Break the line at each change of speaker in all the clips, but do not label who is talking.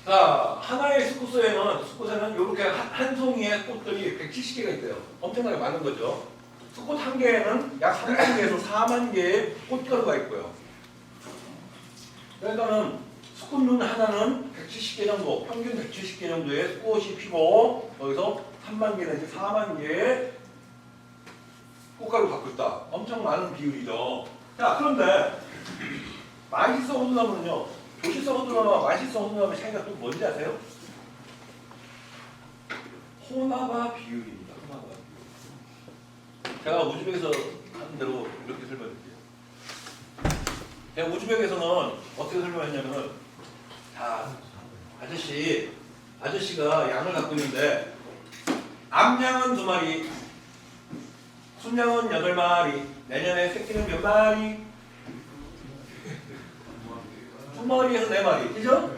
자, 하나의 수컷에는 이렇게 한 송이의 꽃들이 170개가 있대요. 엄청나게 많은 거죠. 수꽃 한 개에는 약 3만 개에서 4만 개의 꽃가루가 있고요. 그러니까는 수꽃눈 하나는 170개 정도, 평균 170개 정도의 꽃이 피고 여기서 3만 개 내지 4만 개의 꽃가루 갖고 있다. 엄청 많은 비율이죠. 자, 그런데 마시성 호두나무는요. 도시성 호두나무와 마시성 호두나무의 차이가 또 뭔지 아세요? 혼합화 비율입니다. 혼합화 비율. 제가 우즈벡에서 하는 대로 이렇게 설명드릴게요. 제가 우즈벡에서는 어떻게 설명했냐면은, 자, 아저씨가 양을 갖고 있는데 암양은 2마리, 순양은 8마리, 내년에 새끼는 몇 마리? 2마리에서 4마리, 그죠?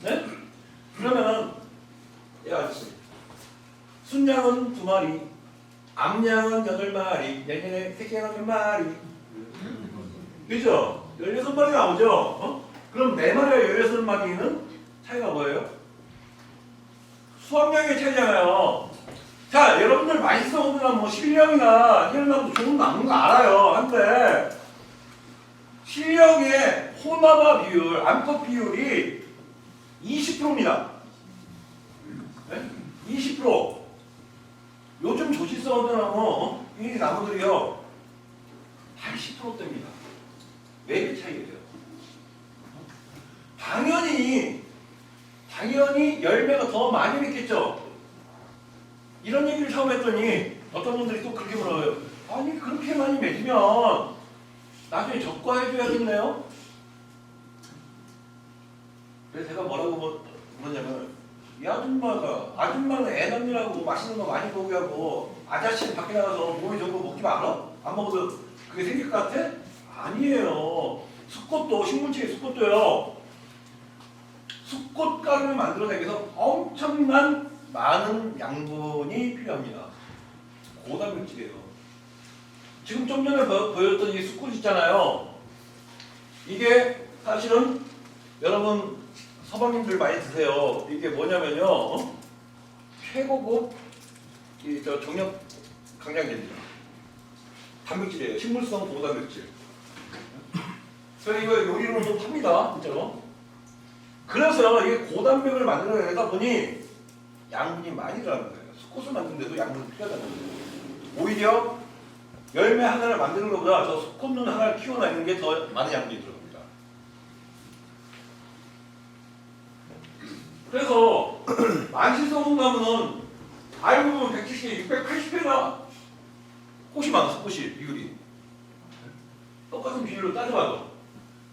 네? 그러면은, 야, 아저씨, 순양은 2마리, 암양은 8마리, 내년에 새끼는 몇 마리? 그죠? 16마리 나오죠? 어? 그럼 4마리와 16마리는 차이가 뭐예요? 수확량의 차이잖아요. 자, 여러분들 마시성 호두나무 뭐 실령이나 이런 나무도 좋은 나무인 거 알아요. 한데 실령의 혼합화 비율, 암컷 비율이 20%입니다. 네? 20%. 요즘 조시성 호두나무 이 나무들이요 80%대입니다. 4배 차이가 돼요. 당연히 열매가 더 많이 맺겠죠. 이런 얘기를 처음 했더니 어떤 분들이 또 그렇게 물어요. 아니 그렇게 많이 맺으면 나중에 적과해줘야겠네요. 그래서 제가 뭐라고 물었냐면 이 아줌마는 애 낳느라고 맛있는 거 많이 포기하고 아저씨는 밖에 나가서 몸에 좋은 거 먹지 말아? 안 먹어도 그게 생길 것 같아? 아니에요. 수꽃도 식물체의 수꽃도요. 수꽃가루를 만들어내기 위해서 엄청난 많은 양분이 필요합니다. 고단백질이에요. 지금 좀 전에 보였던 이 수꽃 있잖아요. 이게 사실은 여러분 서방님들 많이 드세요. 이게 뭐냐면요. 최고급 정력 강장제입니다. 단백질이에요. 식물성 고단백질. 그래서 이거 요리로도 팝니다. 진짜로. 그래서 이게 고단백을 만들어내다 보니 양분이 많이 들어가는 거예요. 수꽃을 만드는데도 양분이 필요하다는 거예요. 오히려 열매 하나를 만드는 것보다 저 수꽃눈 하나를 키워내는 게 더 많은 양분이 들어갑니다. 그래서 만실성 호두나무는 알고 보면 170개, 680개가 꽃이 많아, 수꽃이 비율이. 똑같은 비율로 따져봐도.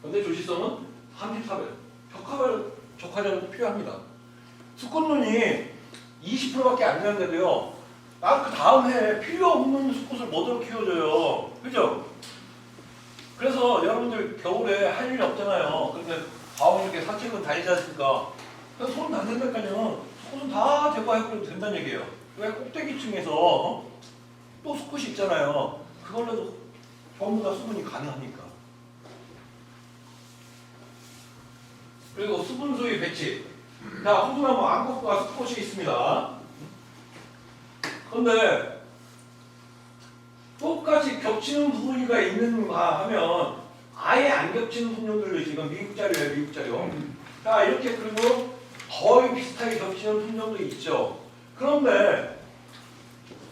근데 조시성은 34배. 적화자도 필요합니다. 수꽃눈이 20%밖에 안 되는데도요. 나 그 다음 해에 필요 없는 수꽃을 뭐대로 키워줘요. 그죠? 그래서 여러분들 겨울에 할 일이 없잖아요. 근데 가을 이렇게 산책은 다니지 않습니까? 그래서 손 닿는다니까요. 수꽃은 다 제거해버려도 된다는 얘기예요. 왜 꼭대기층에서 또 수꽃이 있잖아요. 그걸로도 전부 다 수분이 가능하니까. 그리고 수분수의 배치. 자, 호두나무 암컷과 수꽃이 있습니다. 그런데 똑같이 겹치는 부분이가 있는가 하면 아예 안 겹치는 품종들도 지금 미국 자료예요, 미국 자료. 자, 이렇게 그리고 거의 비슷하게 겹치는 품종도 있죠. 그런데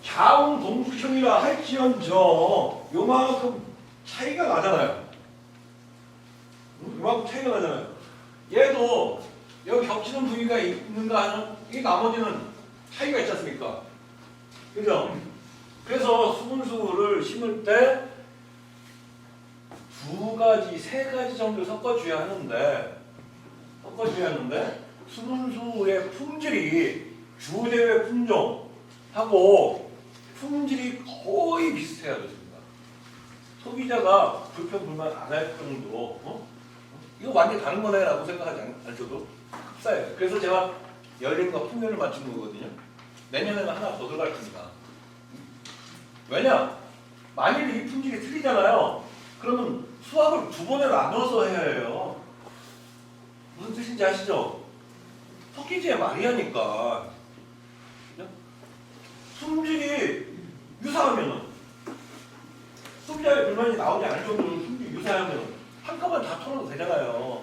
자웅 동숙형이라 할지언정 요만큼 차이가 나잖아요. 요만큼 차이가 나잖아요. 얘도 여기 겹치는 부위가 있는가 하는 이 나머지는 차이가 있지 않습니까? 그죠? 그래서 수분수를 심을 때 2가지, 3가지 정도 섞어줘야 하는데 수분수의 품질이 주대외 품종하고 품질이 거의 비슷해야 됩니다. 소비자가 불평불만 안 할 정도. 이거 완전히 다른 거네 라고 생각하지 않으셔도 흡사해요. 그래서 제가 열림과 풍년을 맞춘 거거든요. 내년에는 하나 더 들어갈 겁니다. 왜냐? 만일 이 품질이 틀리잖아요. 그러면 수확을 2번에 나눠서 해야 해요. 무슨 뜻인지 아시죠? 섞이지 많이 하니까 품질이 유사하면은 소비자의 불만이 나오지 않을 정도로 품질이 유사하면 한꺼번에 다 털어도 되잖아요.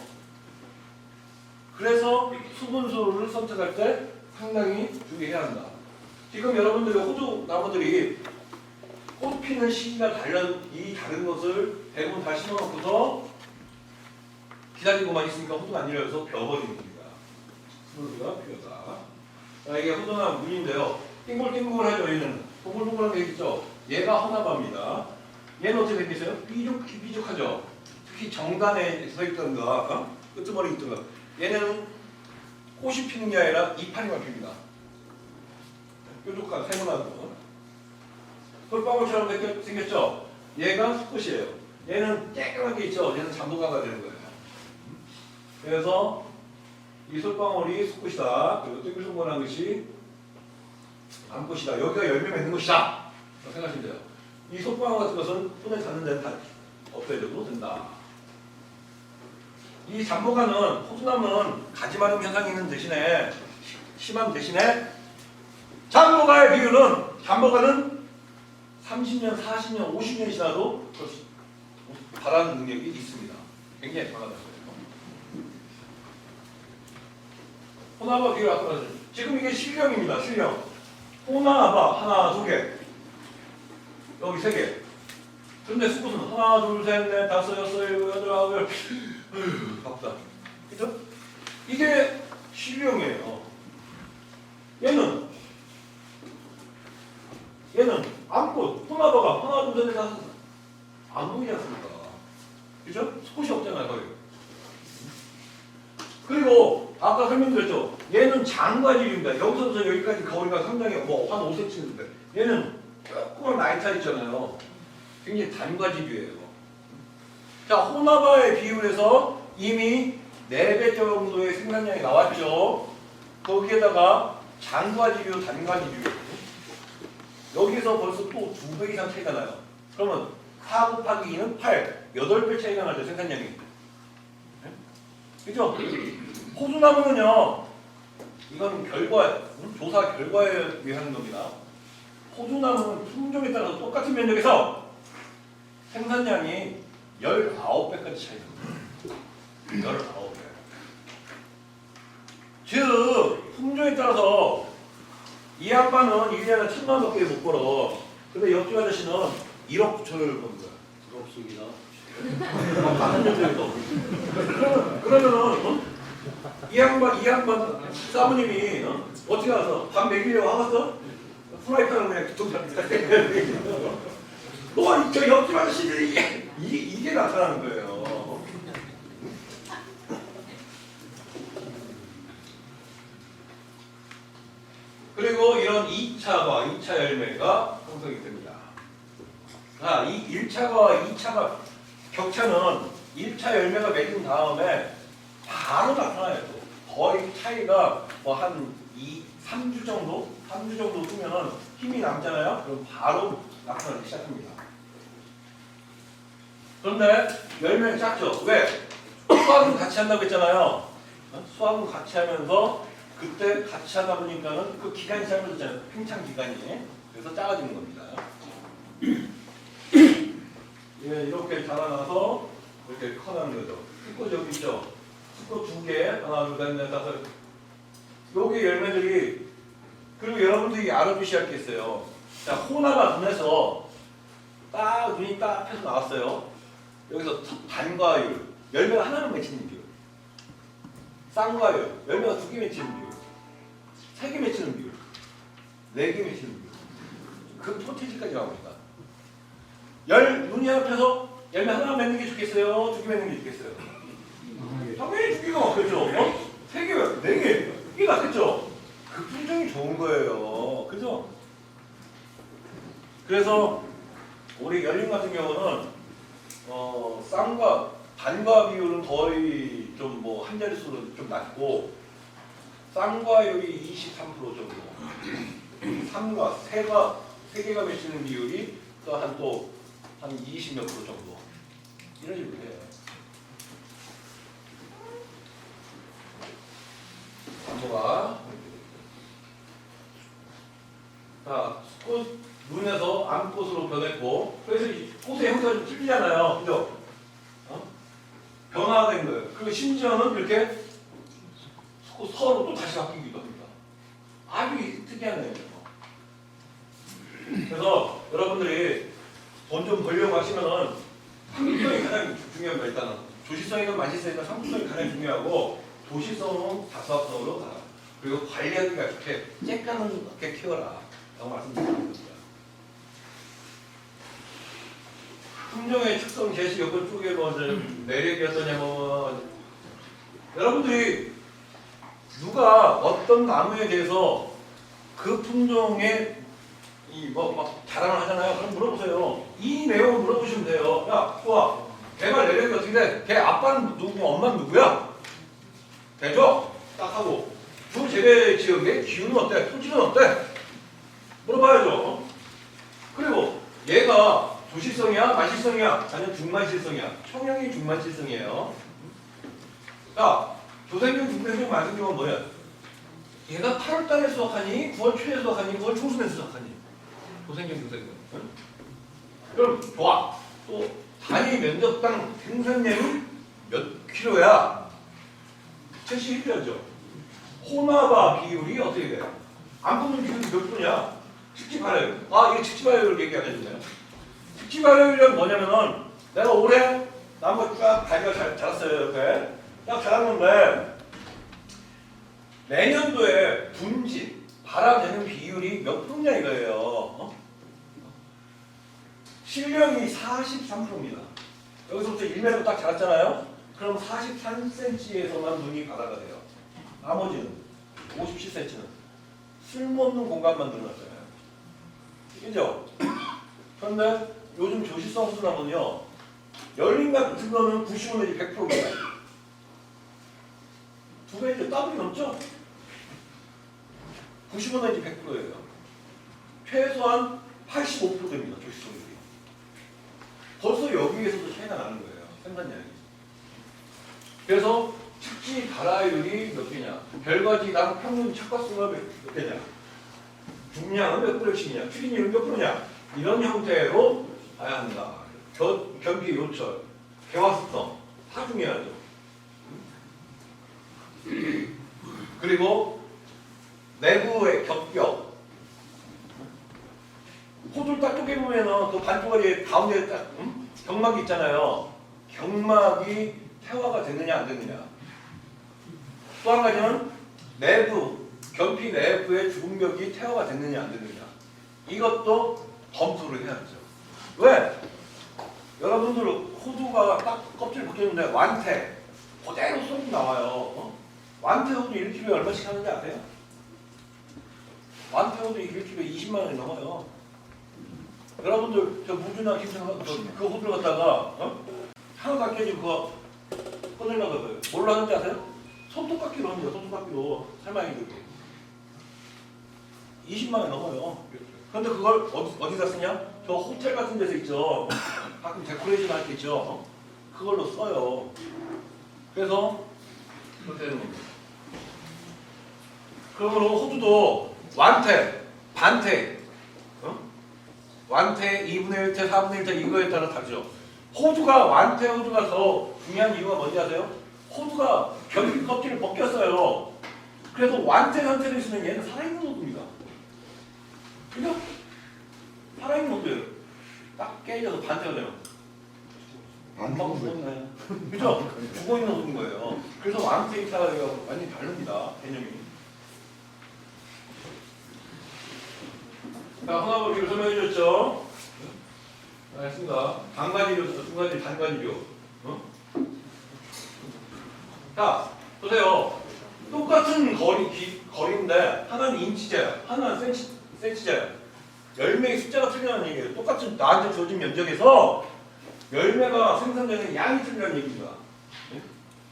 그래서 수분수를 선택할 때 상당히 주의해야 한다. 지금 여러분들이 호두 나무들이 꽃 피는 시기가 다른 것을 대부분 다 심어놓고서 기다리고만 있으니까 호두가 안 열려서 벼버리는 겁니다. 수분수가 필요하다. 자, 이게 호두나무 무늬인데요. 띵글띵글하죠. 얘는 동글동글한 게 있죠. 얘가 호나바입니다. 얘는 어떻게 생겼어요? 삐죽하죠. 특히 정단에 서있던가 끄트머리 있던가. 얘는 꽃이 피는 게 아니라 이파리만 핍니다. 뾰족한 세모난 거. 솔방울처럼 생겼죠? 얘가 수꽃이에요. 얘는 쬐끄만 게 있죠? 얘는 잠도가가 되는 거예요. 그래서 이 솔방울이 수꽃이다. 그리고 둥글둥글한 것이 암꽃이다. 여기가 열매 맺는 것이다. 생각하시면 돼요. 이 솔방울 같은 것은 손에 닿는 데는 다 없애줘도 된다. 이 잠보가는 호두나무는 가지 마름 현상이 있는 대신에 심한 대신에 잠보가의 비율은 잠보가는 30년, 40년, 50년 지나도 자라는 능력이 있습니다. 굉장히 강하다고요. 호나바 비율 아까 말했죠. 지금 이게 실령입니다. 실령. 호나바 하나, 두 개. 여기 세 개. 근데 수꽃은 하나, 둘, 셋, 넷, 다섯, 여섯, 일곱, 여덟, 아홉, 열. 바쁘다. 그죠? 이게 실령이에요. 얘는 암꽃, 호나바가 하나, 둘, 셋, 넷, 다섯. 안 보이지 않습니까? 그죠? 수꽃이 없잖아요, 거의. 그리고 아까 설명드렸죠. 얘는 장과질입니다. 여기서부터 여기까지 거리가 상당히 한 5cm인데 얘는 조그만 나이차 있잖아요. 굉장히 단과질이에요. 자, 호나바의 비율에서 이미 4배 정도의 생산량이 나왔죠. 거기에다가 장과질이요, 단과질이요. 여기서 벌써 또 2배 이상 차이가 나요. 그러면 4 곱하기 2는 8, 8배 차이가 나죠, 생산량이. 그죠? 호두나무는요, 이건 조사 결과에 의한 겁니다. 호두나무는 품종에 따라서 똑같은 면적에서 생산량이 19배까지 차이가 납니다. 19배. 즉, 품종에 따라서 이 아빠는 1년에 1,000만 밖에 못 벌어. 근데 옆집 아저씨는 1억 9천을 버는 거야. 부럽습니다. 그러면은 이 양반 사모님이 어떻게 와서 밥 먹이려고 하겠어? 프라이팬을 그냥 두통장 저 옆집 아저씨들이 이게 나타나는 거예요. 그리고 이런 2차 열매가 형성이 됩니다. 자, 이 1차와 2차가 격차는 1차 열매가 맺은 다음에 바로 나타나요. 거의 차이가 한 3주 정도? 3주 정도 두면은 힘이 남잖아요? 그럼 바로 나타나기 시작합니다. 그런데 열매는 작죠? 왜? 수확은 같이 한다고 했잖아요. 수확은 같이 하면서 그때 같이 하다 보니까는 그 기간이 짧아졌잖아요. 팽창 기간이. 그래서 작아지는 겁니다. 이렇게 자라나서 이렇게 커나는 거죠. 수꽃 여기 있죠? 수꽃 2개, 하나, 둘, 셋, 넷, 다섯. 여기 열매들이, 그리고 여러분들이 알아두셔야 할 게 있어요. 자, 호나바 눈에서 눈이 딱 펴서 나왔어요. 여기서 단과율, 열매가 하나는 맺히는 비율. 쌍과율, 열매가 2개 맺히는 비율. 3개 맺히는 비율. 4개 맺히는 비율. 그 포테지까지 나옵니다. 눈이 하나 펴서 열매 하나 맺는 게 좋겠어요? 2개 맺는 게 좋겠어요? 당연히 2개가 맞겠죠? 3개, 4개. 이게 낫겠죠? 그 품종이 좋은 거예요. 그죠? 그래서 우리 열림 같은 경우는 단과 비율은 거의 좀 한 자릿수로 좀 낮고 쌍과율이 23% 정도, 3개가 맺히는 비율이 또 한 20몇 프로 정도 이런 식으로 해요. 암호가 자, 꽃 눈에서 암꽃으로 변했고 그래서 이 꽃의 형태가 좀 틀리잖아요. 그죠? 변화된 거예요. 그리고 심지어는 이렇게 서로 또 다시 바뀌기도 합니다. 아주 특이한 거예요. 그래서 여러분들이 돈 좀 벌려고 하시면은 상품성이 가장 중요합니다. 일단은 조시성이든 만시성이든 상품성이 가장 중요하고 도시성은 다수학성으로 가. 그리고 관리하기가 좋게 쬐까는 없게 키워라. 라고 말씀드립니다. 품종의 특성 제시 요건 쪽에 뭐 매력이 어떠냐면 여러분들이 누가 어떤 나무에 대해서 그 품종의 이 뭐 막 자랑을 하잖아요. 그럼 물어보세요. 이 내용을 물어보시면 돼요. 야, 좋아. 걔가 내력이 어떻게 돼? 걔 아빠는 누구, 엄마는 누구야? 되죠? 딱 하고 주 재배 지역의 기후는 어때? 토질은 어때? 물어봐야죠. 그리고 얘가 도시성이야? 만실성이야? 아니면 중만실성이야? 청량이 중만실성이에요. 자, 조생경, 중생경, 만생경은 뭐야? 얘가 8월달에 수확하니? 9월 초에 수확하니? 9월 중순에 수확하니? 조생경, 중생경. 응? 그럼 좋아. 또 단위 면적당 생산량이 몇 킬로야? 71kg죠. 혼합화 비율이 어떻게 돼요? 안 뽑는 비율이 몇 분이야? 측지발효율. 아, 이게 측지발효율 얘기 안 해주네요. 측지발효율은 뭐냐면은 내가 올해 나무가 쫙 다리가 자랐어요. 이렇게 딱 자랐는데 내년도에 분지 발화되는 비율이 몇 분이냐 이거예요. 실령이 43%입니다. 여기서부터 1m 딱 자랐잖아요. 그럼 43cm에서만 눈이 발화가 돼요. 나머지는 57cm는 쓸모없는 공간만 늘어났잖아요. 그죠? 그런데 요즘 조시성 수나무는요, 열린 같은 거는 95 내지 100%입니다. 두 배죠. 더블이 넘죠? 95 내지 100%예요. 최소한 85% 됩니다. 조시성률이. 벌써 여기에서도 차이가 나는 거예요. 생산량이. 그래서 측지 발화율이 몇 개냐? 별과지당 평균 착과수가 몇 개냐? 중량은 몇 프로씩이냐? 추진율은 몇 프로냐? 이런 형태로 봐야 한다. 변비, 요철, 개화습성 다 중요하죠. 그리고 내부의 겹격. 호들 딱 쪼개보면은 그 반쪽짜리 가운데 딱 경막이 있잖아요. 경막이 태화가 됐느냐 안 됐느냐. 또 한 가지는 내부, 견피 내부의 주근벽이 태화가 됐느냐 안 됐느냐. 이것도 검토를 해야죠. 왜? 여러분들 호두가 딱 껍질 벗겼는데 완태 그대로 쏙 나와요. 완태 호두 1kg에 얼마씩 하는지 아세요? 완태 호두 1kg에 20만 원이 넘어요. 여러분들 저 무주나 김장 그 호두를 갖다가 하나도 깨지고 그거 꺼내려고 해요. 뭘로 하는지 아세요? 손톱깎이로 합니다. 손톱깎이로 살마이들이 20만 원 넘어요. 그런데 그걸 어디다 쓰냐? 저 호텔 같은 데서 있죠. 가끔 데코레이션 할 때 있죠. 그걸로 써요. 그래서 그렇게 되는 겁니다. 그러므로 호두도 완태, 반태, 완태, 2분의 1태, 4분의 1태 이거에 따라 다르죠. 호두가 완태 호두가 더 중요한 이유가 뭔지 아세요? 호두가 결핍 껍질을 벗겼어요. 그래서 완태 상태로 있으면 얘는 살아있는 호두입니다. 그죠? 살아있는 호두예요. 딱 깨져서 반태가 되면 안 먹고 죽었나요? 그죠? 죽어있는 호두인 거예요. 그래서 완태 입사가 완전히 다릅니다. 개념이. 자, 혼합을 설명해 주셨죠? 알겠습니다. 반가지류, 두 가지 반가지류. 자, 보세요. 똑같은 거리인데 하나는 인치제야, 하나는 센치제야. 열매의 숫자가 틀리다는 얘기예요. 똑같은 나한테 주어진 면적에서 열매가 생산되는 양이 틀리다는 얘기입니다.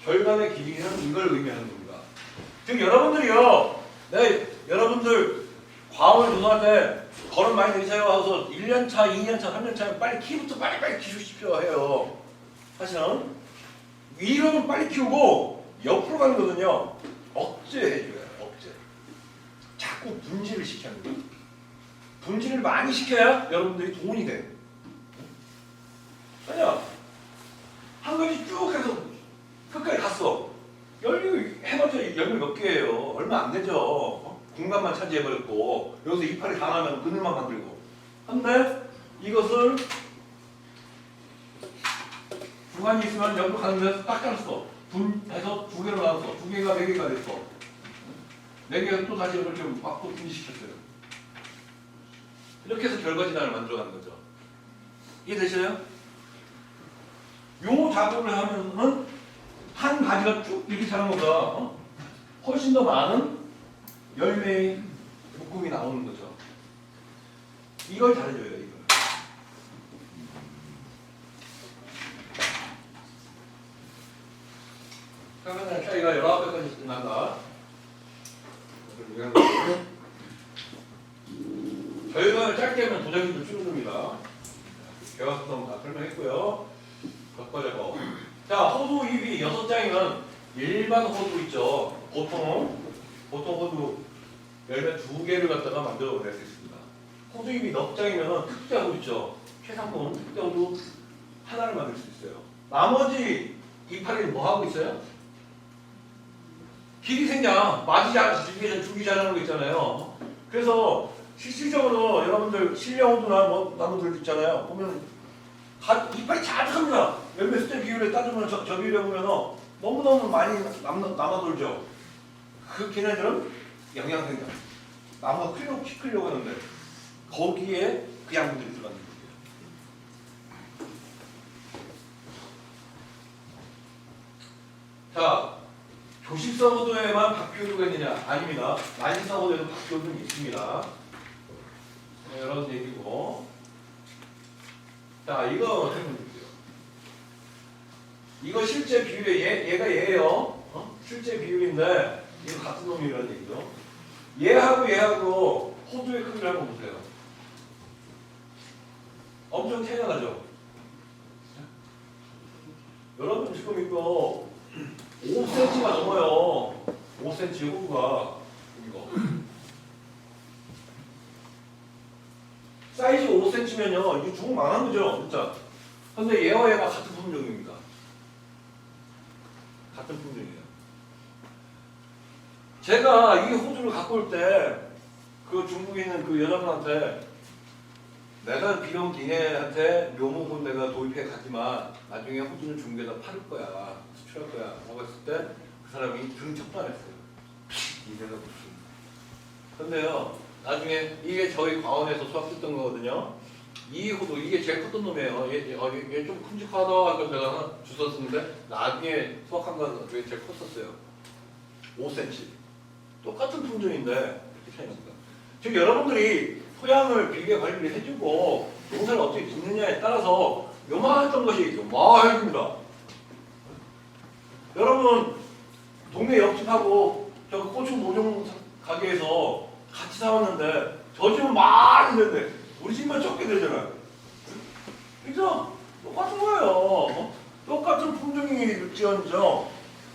결과의 길이는 이걸 의미하는 겁니다. 즉 여러분들이요, 여러분들 과학을 조사할 때 거름 많이 내리세요 하고서 1년차, 2년차, 3년차는 빨리 키부터 빨리 키우십시오 해요. 사실은 이론은 빨리 키우고 옆으로 가는 거는요 억제해줘요. 자꾸 분질을 시켜야 합니다. 분질을 많이 시켜야 여러분들이 돈이 돼. 아니야. 한 가지 쭉 해서 끝까지 갔어. 열리 해봤자 열매 몇 개예요. 얼마 안 되죠. 공간만 차지해버렸고 여기서 이파리 다 나면 그늘만 만들고. 근데 이것을 중간이 있으면 여기로 가는 데서 딱 잘랐어. 분해서 두 개로 나눴어. 두 개가 네 개가 됐어. 네 개가 또 다시 이렇게 막 또 분리시켰어요. 이렇게 해서 결과진화를 만들어가는 거죠. 이해되시나요? 요 작업을 하면은 한 가지가 쭉 이렇게 자란 것보다 훨씬 더 많은 열매의 묶음이 나오는 거죠. 이걸 잘해줘요, 이걸. 그러면 차이가 19배까지 끝난다. 저희가 짧게 하면 도자기도 줄어듭니다. 개화수동 다 설명했고요. 겉과자고. 자, 호두 잎이 6장이면 일반 호두 있죠. 보통 호두 열매 2개를 갖다가 만들어낼 수 있습니다. 호두 잎이 넉 장이면 특자 호두 있죠. 최상품 특자 호두 하나를 만들 수 있어요. 나머지 이파리는 뭐 하고 있어요? 길이 생장, 줄기 자라는 거 있잖아요. 그래서 실질적으로 여러분들 실려호두나 뭐 나무들 있잖아요. 보면 이빨이 자작합니다. 열매 숫자 비율에 따지면 저 비율에 보면 너무너무 많이 남아돌죠. 그 걔네들은 영양생장. 나무가 키 크려고 하는데 거기에 그 양분들이 들어가는 거예요. 자, 조실성 호두에만 박비호두가 있느냐? 아닙니다. 난시성 호두에도 박비호두는 있습니다. 네, 이런 얘기고. 자, 이거 어떻게 볼게요? 이거 실제 비율에 얘가 얘예요. 실제 비율인데 이거 같은 놈이라는 얘기죠. 얘하고 호두의 크기를 한번 보세요. 엄청 차이가 나죠? 여러분 지금 이거 5cm가 넘어요. 5cm 호두가 이거. 사이즈 5cm면요. 이거 주고 망한 거죠, 진짜. 근데 얘와 얘가 같은 품종입니다. 같은 품종이에요. 제가 이 호두를 갖고 올 때 그 중국에 있는 그 여자분한테 내가 비용 니네한테 묘목은 내가 도입해 가지만 나중에 호두는 중국에다 팔을 거야, 수출할 거야 라고 했을 때 그 사람이 등 척발했어요. 니네가 무슨. 근데요, 나중에 이게 저희 과원에서 수확했던 거거든요. 이 호두, 이게 제일 컸던 놈이에요. 얘 좀 큼직하다 하고 제가 주웠었는데 나중에 수확한 건 그게 제일 컸었어요. 5cm. 똑같은 품종인데 이렇게 차이 납니다. 지금 여러분들이 토양을 비계 관리를 해주고 농사를 어떻게 짓느냐에 따라서 요만했던 것이 요만해집니다. 여러분 동네 옆집하고 저 고추 모종 가게에서 같이 사왔는데 저 집은 많이 되는데 우리 집만 적게 되잖아요. 그죠? 똑같은 거예요. 똑같은 품종일지언정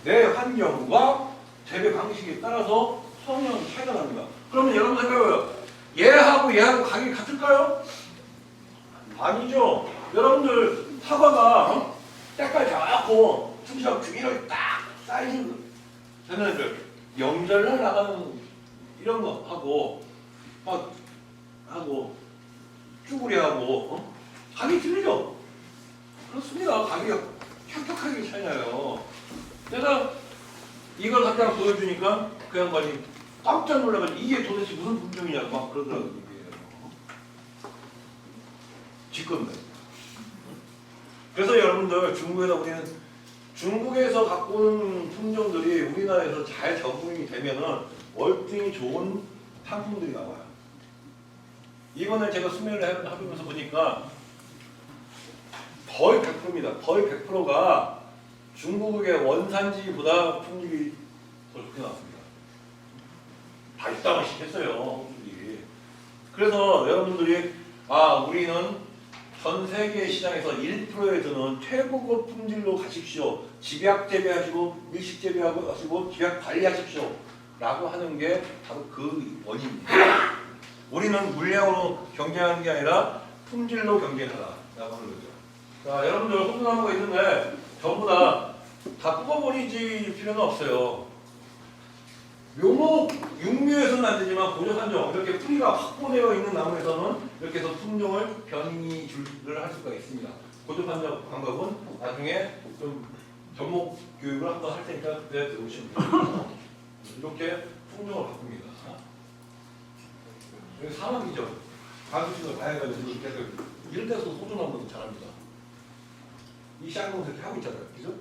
내 환경과 재배 방식에 따라서 수확량 차이가 납니다. 그러면 여러분 생각해봐요. 얘하고 가격이 같을까요? 아니죠. 여러분들 사과가 때깔 좋고 튼실하고 주기력이 딱 사이즈 쟤네들 명절날 나가는 이런 거 하고 막 하고 쭈구리하고 가격이 틀리죠? 그렇습니다. 가격이 혁혁하게 차이나요. 내가 이걸 갖다 보여주니까 그 양반이 깜짝 놀라가지고 이게 도대체 무슨 품종이냐고 막 그러더라고요. 짓건데. 그래서 여러분들 중국에서 갖고 오는 품종들이 우리나라에서 잘 적응이 되면은 월등히 좋은 상품들이 나와요. 이번에 제가 수매를 해보면서 보니까 거의 100%입니다. 거의 100%가 중국의 원산지보다 품질이 더 좋게 나왔습니다. 다 이따가씩 했어요. 그래서 여러분들이 우리는 전 세계 시장에서 1%에 드는 최고급 품질로 가십시오. 집약 재배하시고 밀식 재배하시고 집약 관리하십시오. 라고 하는 게 바로 그 원인입니다. 우리는 물량으로 경쟁하는 게 아니라 품질로 경쟁하라라고 하는 거죠. 자, 여러분들 호두나무가 있는데 전부 다 뽑아버리지 필요는 없어요. 묘목, 육묘에서는 안 되지만 고저산종 이렇게 뿌리가 확보되어 있는 나무에서는 이렇게 해서 품종을 변이를 할 수가 있습니다. 고저산종 방법은 나중에 좀 접목 교육을 한번 할 테니까 그때 들어오시면 됩니다. 이렇게 품종을 바꿉니다. 여기 사막이죠. 가수식을 다해가지고 이렇게 해서 이런 데서 소중한 잘합니다. 이 쌍둥이 이렇게 하고 있잖아요. 그죠?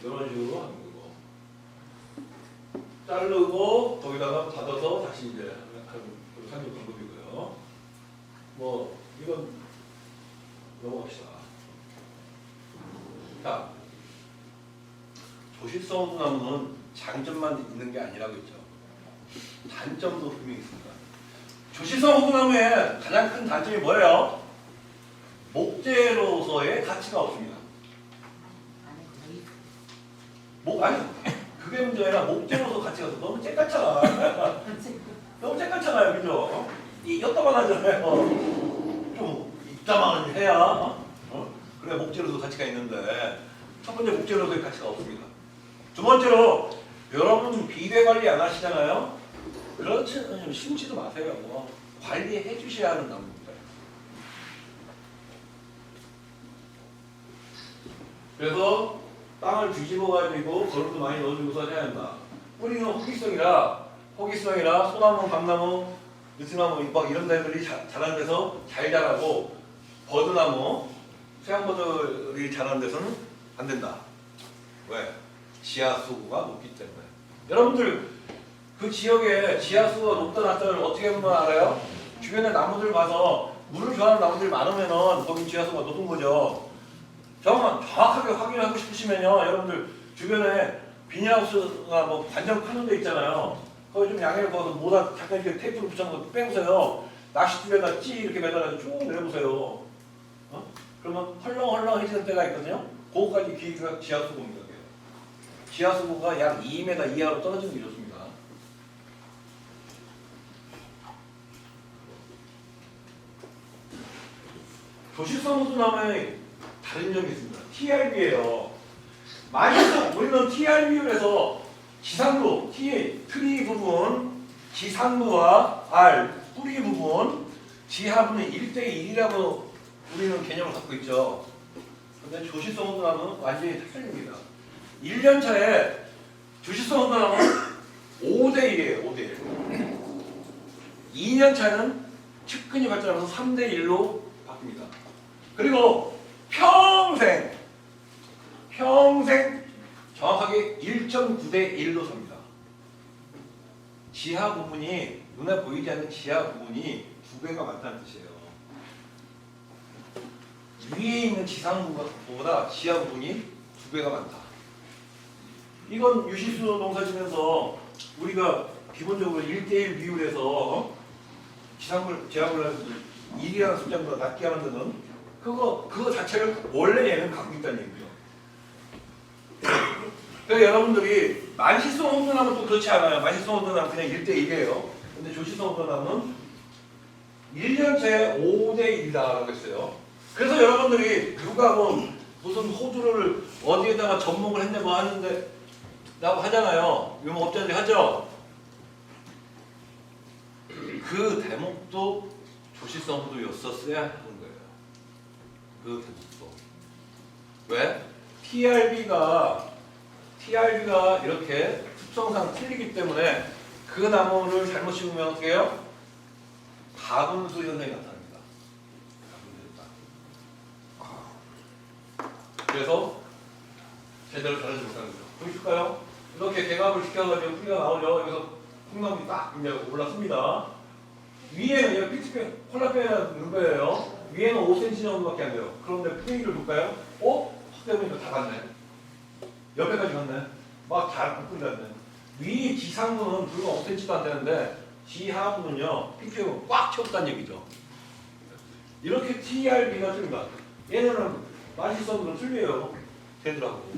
이런 식으로 하는 거고. 자르고 거기다가 닫아서 다시 이제 하는 산육 방법이고요. 뭐 이건 넘어갑시다. 자, 조실성 호두나무는 장점만 있는 게 아니라고 했죠. 단점도 분명히 있습니다. 조실성 호두나무의 가장 큰 단점이 뭐예요? 목재로서의 가치가 없습니다. 아니, 그게 문제가 아니라 목재로서 가치가 없어. 너무 쬐깝잖아. 너무 쬐깝잖아요, 그죠? 이 여따만하잖아요. 좀 입자만 해야 그래 목재로서 가치가 있는데 첫 번째 목재로서의 가치가 없습니다. 두 번째로 여러분 비대 관리 안 하시잖아요. 그렇지 심지도 마세요. 관리해 주셔야 하는 나무입니다. 그래서 땅을 뒤집어 가지고 거름도 많이 넣어주고서 해야 한다. 뿌리는 호기성이라 소나무, 감나무, 느티나무 막 이런 데들이 자라는 데서 잘 자라고 버드나무, 수양버들이 자라는 데서는 안 된다. 왜? 지하수가 높기 때문에. 여러분들 그 지역에 지하수가 높다 낮다를 어떻게 보면 알아요? 주변에 나무들 봐서 물을 좋아하는 나무들이 많으면은 거기 지하수가 높은 거죠. 정확하게 확인하고 싶으시면요, 여러분들 주변에 비닐하우스가 뭐 단정 파는 데 있잖아요. 거기 좀 양해를 구워서 모다 잠깐 이렇게 테이프를 붙여서 빼보세요. 낚싯줄에다 찌 이렇게 매달아서 쭉 내려보세요. 그러면 헐렁헐렁해지는 때가 있거든요. 그거까지 기기가 지하수고입니다. 지하수고가 약 2m 이하로 떨어지는 게 좋습니다. 조실성 호두나무의 다른 점이 있습니다. TRB예요. 만약 우리는 TRB를 해서 지상부, 트리 부분, 지상부와 R, 뿌리 부분, 지하부는 1대1이라고 우리는 개념을 갖고 있죠. 근데 조실성 호두나무는 완전히 틀립니다. 1년차에 조실성 호두나무는 5대1이에요. 5대1. 2년차는 측근이 발전하면서 3대1로 바뀝니다. 그리고 평생 정확하게 1.9대 1로 삽니다. 지하 부분이 눈에 보이지 않는 지하 부분이 2배가 많다는 뜻이에요. 위에 있는 지상부보다 지하 부분이 2배가 많다. 이건 유실수 농사 지면서 우리가 기본적으로 1대1 비율에서 지하부를 1이라는 숫자보다 낮게 하는 데는 그거 자체를 원래 얘는 갖고 있다는 얘기죠. 그래서 여러분들이 만실성 호두나무는 또 그렇지 않아요. 만실성 호두나무는 그냥 1대1이에요. 근데 조실성 호두나무는 1년째 5대1이라고 했어요. 그래서 여러분들이 누가 무슨 호두를 어디에다가 접목을 했냐고 하는데 라고 하잖아요. 유목업자들이 하죠. 그 대목도 조실성 호두였었어야 하는 거예요. 그 대목도. 왜? TRB가 이렇게 특성상 틀리기 때문에 그 나무를 잘못 심으면 어떻게 해요? 가분수 현상이 나타납니다. 그래서 제대로 자라지 못하는 거죠. 보여줄까요? 이렇게 개갑을 시켜가지고 뿌리가 나오죠. 여기서 콩나물이 딱 이제 올라섭니다. 위에는 이거 피트병 콜라병에 넣은 거예요. 위에는 5cm 정도밖에 안 돼요. 그런데 뿌리를 볼까요? 확대 보니까 다 갔네. 옆에까지 갔네. 막 잘 뿌리 갔네. 위 지상부는 불과 5cm도 안 되는데 지하부는요. 피트병을 꽉 채웠다는 얘기죠. 이렇게 TRB가 틀립니다. 얘네는 만실성으로 틀려요. 걔들하고.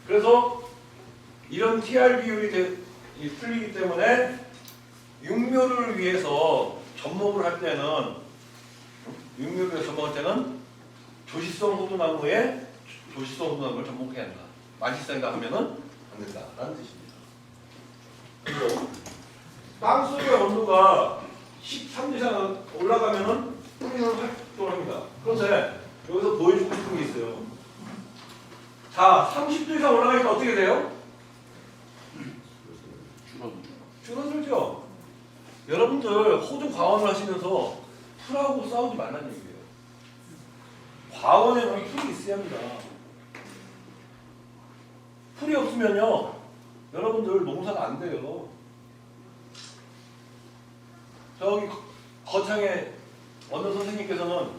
그래서 이런 TR 비율이 틀리기 때문에 육묘를 위해서 접목을 할 때는 조시성 호두나무에 조시성 호두나무를 접목해야 한다. 만시성이다 하면은 안 된다라는 뜻입니다. 그리고 땅 속의 온도가 13도 이상 올라가면은 뿌리는 활동을 합니다. 그런데 여기서 보여주고 싶은 게 있어요. 자, 30도 이상 올라가니까 어떻게 돼요? 줄어들죠. 여러분들 호주 과원을 하시면서 풀하고 싸우지 말라는 얘기예요. 과원에는 풀이 있어야 합니다. 풀이 없으면요, 여러분들 농사가 안 돼요. 저기 거창에 어느 선생님께서는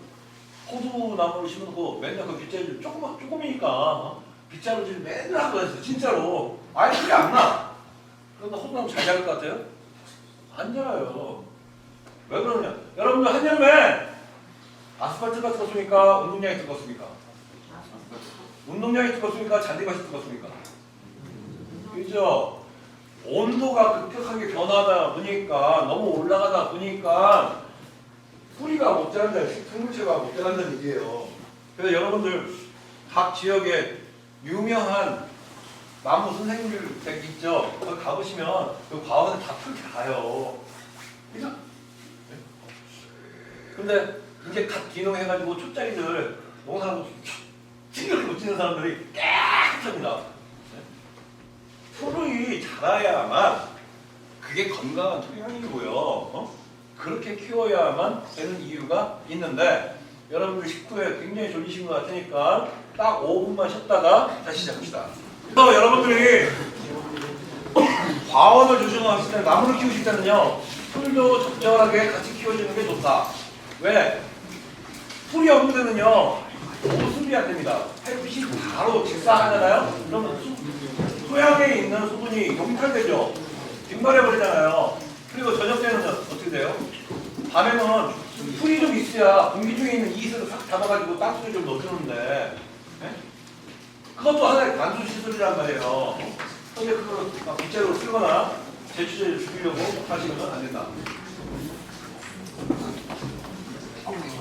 호두나무를 심어놓고 맨날 그 빗자루를 조금이니까 빗자루질 맨날 하고 다녔어요. 진짜로. 아예 풀이 안 나. 그런데 호두나무 잘 자랄 것 같아요? 안 자라요. 왜 그러냐? 여러분들 한여름에 아스팔트가 뜨겁습니까? 운동량이 뜨겁습니까? 운동량이 뜨겁습니까? 잔디밭이 뜨겁습니까? 그죠? 온도가 급격하게 변하다 보니까 너무 올라가다 보니까 뿌리가 못 자란다는, 생물체가 못 자란다는 얘기예요. 그래서 여러분들 각 지역에 유명한 나무 선생님들 댁 있죠? 거기 가보시면 그 과원은 다 풀게 가요. 그죠? 근데 이제 갓 기농해가지고 초짜리들 농사하고 찡그렇게 못 치는 사람들이 깨끗합니다. 풀이 자라야만 그게 건강한 토양이고요. 그렇게 키워야만 되는 이유가 있는데 여러분들 식구에 굉장히 졸리신 것 같으니까 딱 5분만 쉬었다가 다시 시작합시다. 그래서 여러분들이 과원을 조정하실 때 나무를 키우실 때는요, 풀도 적절하게 같이 키워주는 게 좋다. 왜? 풀이 없는 데는요, 보습이 안 됩니다. 햇빛이 바로 직사하잖아요. 그러면 토양에 있는 수분이 용탈되죠. 빈발해버리잖아요. 그리고 저녁 때는 어떻게 돼요? 밤에는 풀이 좀 있어야 공기 중에 있는 이슬을 싹 잡아가지고 땅속에 좀 넣어주는데, 네? 그것도 하나의 관수 시설이란 말이에요. 근데 그걸 빗자루로 쓰거나 제초제를 죽이려고 하시면 안 된다.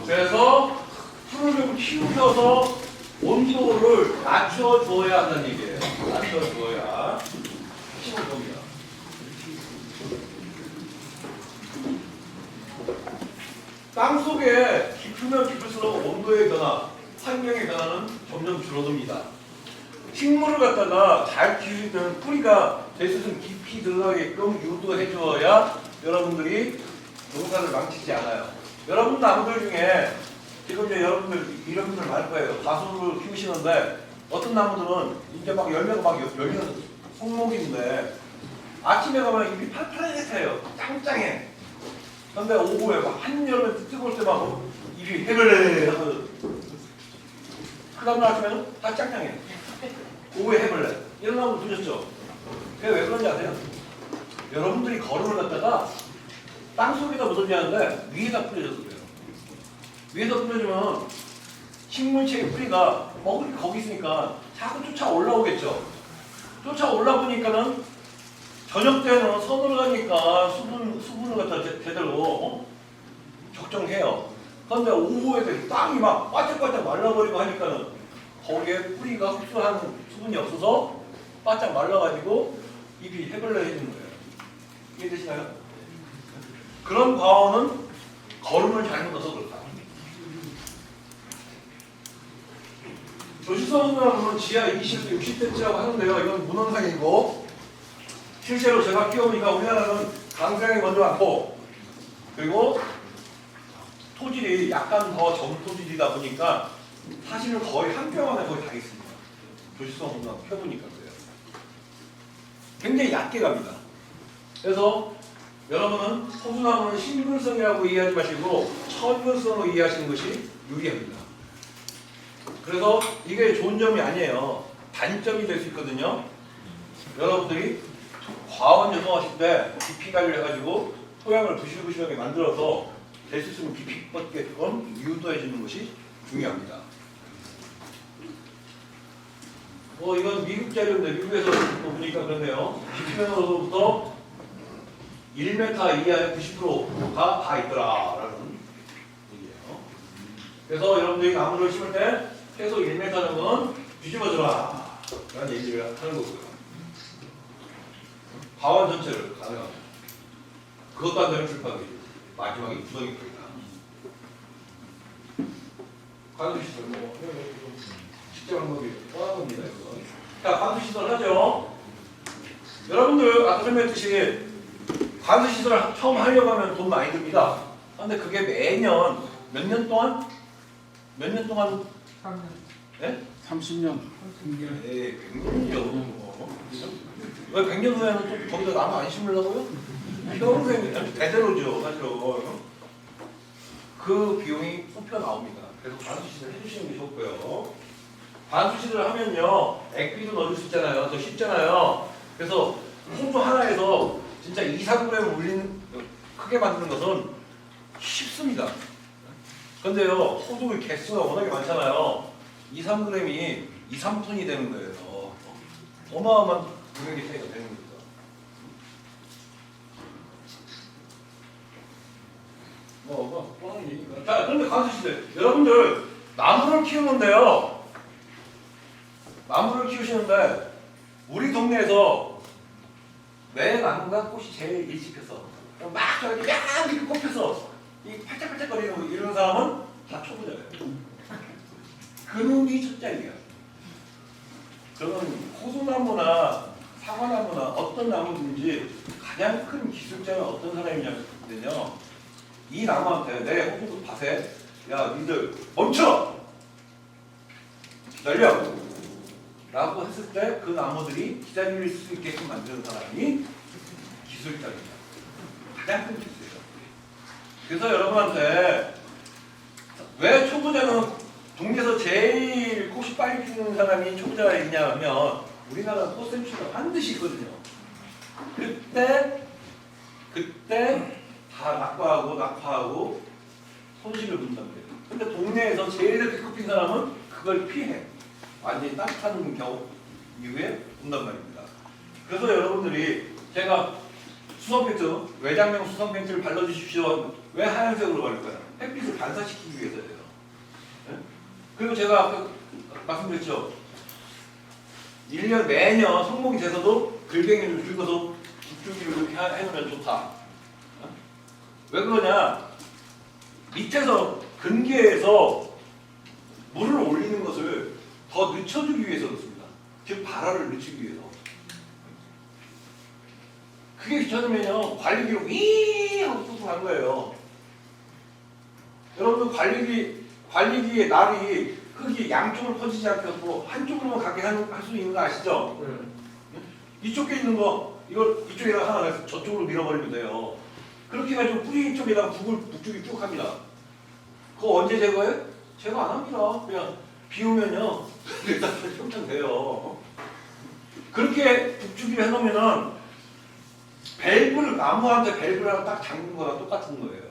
그래서 풀을 좀 키우셔서 온도를 낮춰줘야 한다는 얘기예요. 낮춰줘야 키울 겁니다. 땅 속에 깊으면 깊을수록 온도의 변화, 환경의 변화는 점점 줄어듭니다. 식물을 갖다가 잘 키우면 뿌리가 대수는 깊이 들어가게끔 유도해 주어야 여러분들이 농사를 망치지 않아요. 여러분 나무들 중에 지금 이제 여러분들 이런 분들 많을 거예요. 다수를 키우시는데 어떤 나무들은 이제 막 열매가 막 열리는 성목인데 아침에 가면 잎이 파랗게요. 짱짱해. 근데 오후에 막 한여름에 뜨거울 때 막 잎이 해벌레 하고 그 다음날 아침에는 다 짱짱해. 오후에 해벌레. 이런 나무 보셨죠? 그게 왜 그런지 아세요? 여러분들이 거름을 갖다가 땅속에다 묻어주는데 위에다 뿌려줘서 그래요. 위에다 뿌려주면 식물체의 뿌리가 먹을 게 거기 있으니까 자꾸 쫓아 올라오겠죠. 쫓아 올라오니까는 저녁 때는 서늘을 가니까 수분을 갖다 제대로 적정해요. 그런데 오후에 땅이 막 바짝바짝 말라버리고 하니까는 거기에 뿌리가 흡수하는 수분이 없어서 바짝 말라가지고 잎이 해벌레해지는 거예요. 이해되시나요? 그런 과원은 거름을 잘못 넣어서 그렇다. 조시성 호두나무는 지하 20대 60cm라고 하는데요. 이건 문헌상이고 실제로 제가 키워보니까 우리나라는 강상이 먼저 많고 그리고 토질이 약간 더 점토질이다 보니까 사실은 거의 한 뼘 안에 거의 다 있습니다. 조시성 호두나무 켜보니까 그래요. 굉장히 얕게 갑니다. 그래서 여러분은 호두나무는 신근성이라고 이해하지 마시고 천근성으로 이해하시는 것이 유리합니다. 그래서 이게 좋은 점이 아니에요. 단점이 될 수 있거든요. 여러분들이 과원 조성하실 때 깊이 관리를 해가지고 토양을 부실부실하게 만들어서 될 수 있으면 깊이 뻗게끔 유도해 주는 것이 중요합니다. 이건 미국 자료인데 미국에서 또 보니까 그렇네요. 지표면으로부터 1m 이하의 90%가 다 있더라라는 얘기예요. 그래서 여러분들이 나무를 심을 때 최소 1m는 뒤집어줘라 라는 얘기를 하는 거고요. 화원 전체를 가능합니다. 그것도 안 되면 출판이 마지막에 구성이 됩니다. 관수시설 직접 방법이 뻔한 겁니다. 이거. 자, 관수시설 하죠. 여러분들 아까 설명했듯이 관수시설 처음 하려고 하면 돈 많이 듭니다. 근데 그게 매년 몇 년 동안? 몇 년 동안?
3년.
네?
30년.
네, 100년이죠. 왜 100년 후에는 또 거기다 나무 안 심으려고요? 평생 대대로죠, 사실은. 그 비용이 뽑혀 나옵니다. 그래서 관수시설 해주시는 게 좋고요. 관수시설 하면요, 액비도 넣어줄 수 있잖아요. 더 쉽잖아요. 그래서 호주 하나에서 진짜 2, 3g 올리는 크게 만드는 것은 쉽습니다. 근데요, 호두 개수가 워낙에 많잖아요. 2, 3g이 2, 3톤이 되는 거예요. 어마어마한 금액이 차이가 되는 겁니다. 뻔한 얘기인가? 자, 그런데 관수시설. 여러분들, 나무를 키우는데요. 나무를 키우시는데, 우리 동네에서 내 나무가 꽃이 제일 일찍 폈어. 막 저기 이렇게 꽃 폈어. 이 팔짝팔짝거리는 이런 사람은 다 초보자예요. 그놈이 첫째이야. 저는 호두나무나 사과나무나 어떤 나무든지 가장 큰 기술자는 어떤 사람이냐면요. 이 나무한테 내 호두 밭에 야 니들 멈춰! 기다려! 라고 했을 때 그 나무들이 기다릴 수 있게끔 만드는 사람이 기술자입니다. 가장 큰 기술이에요. 그래서 여러분한테 왜 초보자는 동네에서 제일 꽃이 빨리 피우는 사람이 초보자이냐 하면 우리나라 꽃샘추가 반드시 있거든요. 그때 다 낙화하고 손실을 본단 말이에요. 근데 동네에서 제일 이렇게 꽃 핀 사람은 그걸 피해. 완전히 따뜻한 경우 이후에 온단 말입니다. 그래서 여러분들이 제가 수성펜트, 외장형 수성펜트를 발라주십시오. 왜 하얀색으로 바를까요? 햇빛을 반사시키기 위해서예요. 네? 그리고 제가 아까 말씀드렸죠. 1년 매년 성목이 돼서도 글갱이를 긁어서 북주기를 이렇게 해놓으면 좋다. 네? 왜 그러냐? 밑에서 근계에서 물을 올리는 것을 더 늦춰주기 위해서 그렇습니다. 즉 발화를 늦추기 위해서. 그게 귀찮으면요 관리기로 위 하고 뚝뚝 간 거예요. 여러분 관리기의 날이 흙이 양쪽으로 퍼지지 않고 한쪽으로만 가게 할 수 있는 거 아시죠? 이쪽에 있는 거 이걸 이쪽에다가 하나 해서 저쪽으로 밀어버리면 돼요. 그렇게 해가지고 뿌리 쪽에다가 북쪽이 쭉 합니다. 그거 언제 제거해? 제거 안 합니다. 그냥 비 오면요 일단 평창 돼요. 그렇게 북주기를 해놓으면은 밸브를 나무한테 밸브랑 딱 잠근 거랑 똑같은 거예요.